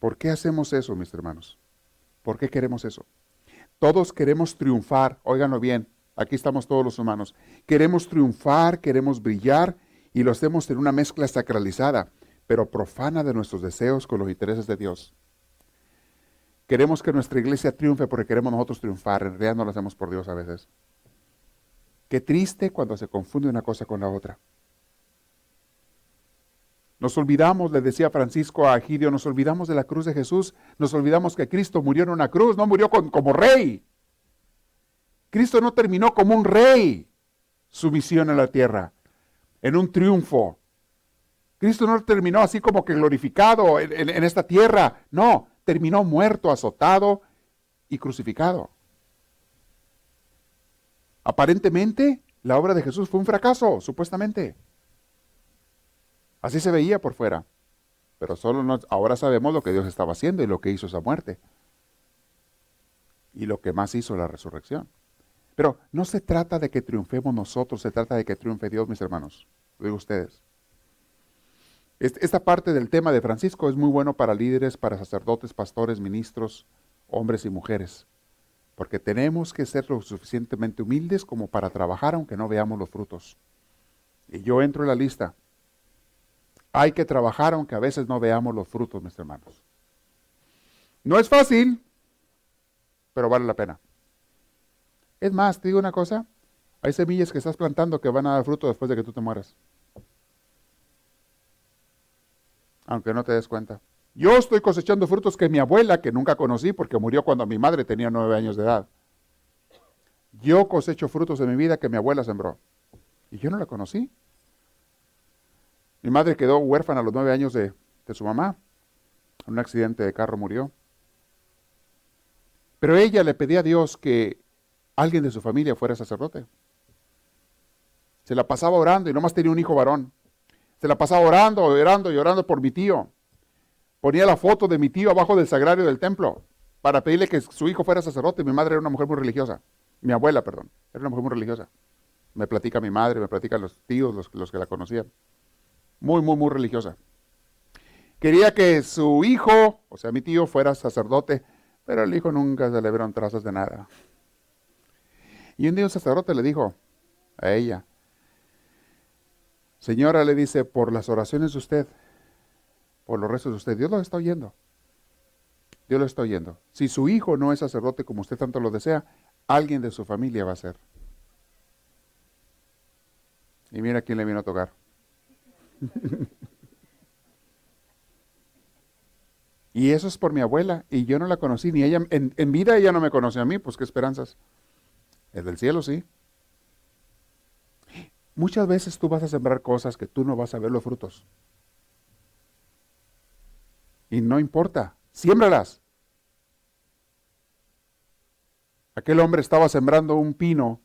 ¿Por qué hacemos eso, mis hermanos? ¿Por qué queremos eso? Todos queremos triunfar, óiganlo bien, aquí estamos todos los humanos. Queremos triunfar, queremos brillar y lo hacemos en una mezcla sacralizada, pero profana de nuestros deseos con los intereses de Dios. Queremos que nuestra iglesia triunfe porque queremos nosotros triunfar, en realidad no lo hacemos por Dios a veces. Qué triste cuando se confunde una cosa con la otra. Nos olvidamos, le decía Francisco a Egidio, nos olvidamos de la cruz de Jesús, nos olvidamos que Cristo murió en una cruz, no murió como rey. Cristo no terminó como un rey su misión en la tierra, en un triunfo. Cristo no terminó así como que glorificado en esta tierra, no, terminó muerto, azotado y crucificado. Aparentemente, la obra de Jesús fue un fracaso, supuestamente. Así se veía por fuera. Pero ahora sabemos lo que Dios estaba haciendo y lo que hizo esa muerte. Y lo que más hizo la resurrección. Pero no se trata de que triunfemos nosotros, se trata de que triunfe Dios, mis hermanos. Lo digo a ustedes. Esta parte del tema de Francisco es muy bueno para líderes, para sacerdotes, pastores, ministros, hombres y mujeres. Porque tenemos que ser lo suficientemente humildes como para trabajar aunque no veamos los frutos. Y yo entro en la lista. Hay que trabajar aunque a veces no veamos los frutos, mis hermanos. No es fácil, pero vale la pena. Es más, te digo una cosa, hay semillas que estás plantando que van a dar fruto después de que tú te mueras. Aunque no te des cuenta. Yo estoy cosechando frutos que mi abuela, que nunca conocí porque murió cuando mi madre tenía 9 años de edad. Yo cosecho frutos de mi vida que mi abuela sembró. Y yo no la conocí. Mi madre quedó huérfana a los 9 años de su mamá. En un accidente de carro murió. Pero ella le pedía a Dios que alguien de su familia fuera sacerdote. Se la pasaba orando y nomás tenía un hijo varón. Se la pasaba orando, orando y orando por mi tío. Ponía la foto de mi tío abajo del sagrario del templo para pedirle que su hijo fuera sacerdote. Mi madre era una mujer muy religiosa. Mi abuela, perdón, era una mujer muy religiosa. Me platica mi madre, me platican los tíos, los que la conocían. Muy, muy, muy religiosa. Quería que su hijo, o sea, mi tío, fuera sacerdote, pero el hijo nunca se le vieron trazas de nada. Y un día un sacerdote le dijo a ella, señora, le dice, por las oraciones de usted, por los restos de usted, Dios lo está oyendo. Dios lo está oyendo. Si su hijo no es sacerdote como usted tanto lo desea, alguien de su familia va a ser. Y mira quién le vino a tocar. Y eso es por mi abuela, y yo no la conocí, ni ella, en vida ella no me conoció a mí, pues qué esperanzas. El del cielo sí. Muchas veces tú vas a sembrar cosas que tú no vas a ver los frutos. Y no importa, siémbralas. Aquel hombre estaba sembrando un pino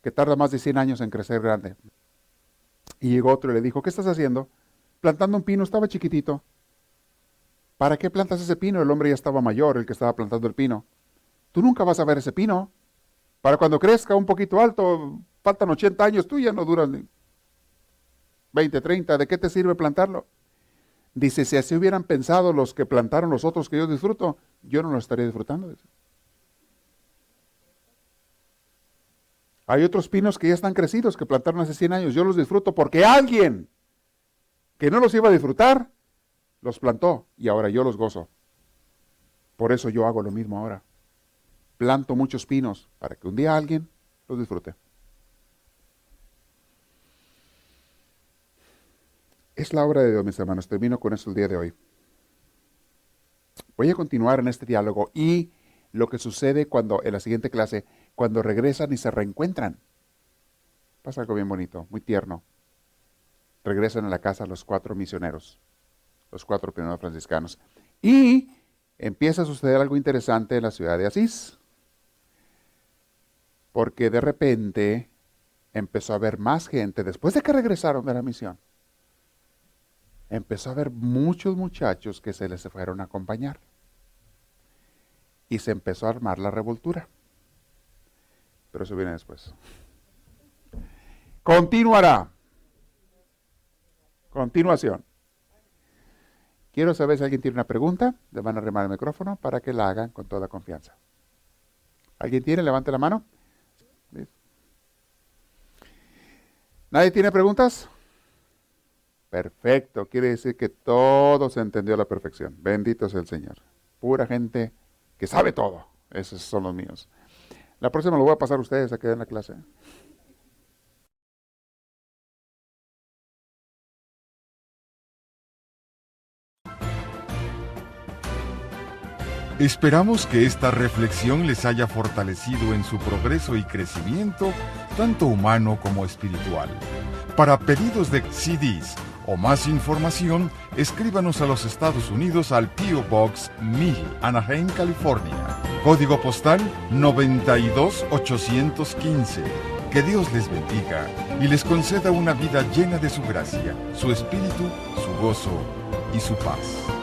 que tarda más de 100 años en crecer grande. Y llegó otro y le dijo, ¿qué estás haciendo? Plantando un pino, estaba chiquitito. ¿Para qué plantas ese pino? El hombre ya estaba mayor, el que estaba plantando el pino. Tú nunca vas a ver ese pino. Para cuando crezca un poquito alto, faltan 80 años, tú ya no duras ni 20, 30. ¿De qué te sirve plantarlo? Dice, si así hubieran pensado los que plantaron los otros que yo disfruto, yo no lo estaría disfrutando. Dice. Hay otros pinos que ya están crecidos, que plantaron hace 100 años. Yo los disfruto porque alguien que no los iba a disfrutar, los plantó y ahora yo los gozo. Por eso yo hago lo mismo ahora. Planto muchos pinos para que un día alguien los disfrute. Es la obra de Dios, mis hermanos. Termino con eso el día de hoy. Voy a continuar en este diálogo y lo que sucede cuando, en la siguiente clase, cuando regresan y se reencuentran. Pasa algo bien bonito, muy tierno. Regresan a la casa los 4 misioneros, los 4 primeros franciscanos. Y empieza a suceder algo interesante en la ciudad de Asís. Porque de repente empezó a haber más gente, después de que regresaron de la misión, empezó a haber muchos muchachos que se les fueron a acompañar. Y se empezó a armar la revoltura. Pero eso viene después. Continuará. Continuación. Quiero saber si alguien tiene una pregunta. Le van a arrimar el micrófono para que la hagan con toda confianza. ¿Alguien tiene? Levante la mano. ¿Nadie tiene preguntas? Perfecto. Quiere decir que todo se entendió a la perfección. Bendito sea el Señor. Pura gente que sabe todo. Esos son los míos. La próxima lo voy a pasar a ustedes a que den la clase. Esperamos que esta reflexión les haya fortalecido en su progreso y crecimiento, tanto humano como espiritual. Para pedidos de CDs o más información, escríbanos a los Estados Unidos al P.O. Box 1000, Anaheim, California. Código postal 92815. Que Dios les bendiga y les conceda una vida llena de su gracia, su espíritu, su gozo y su paz.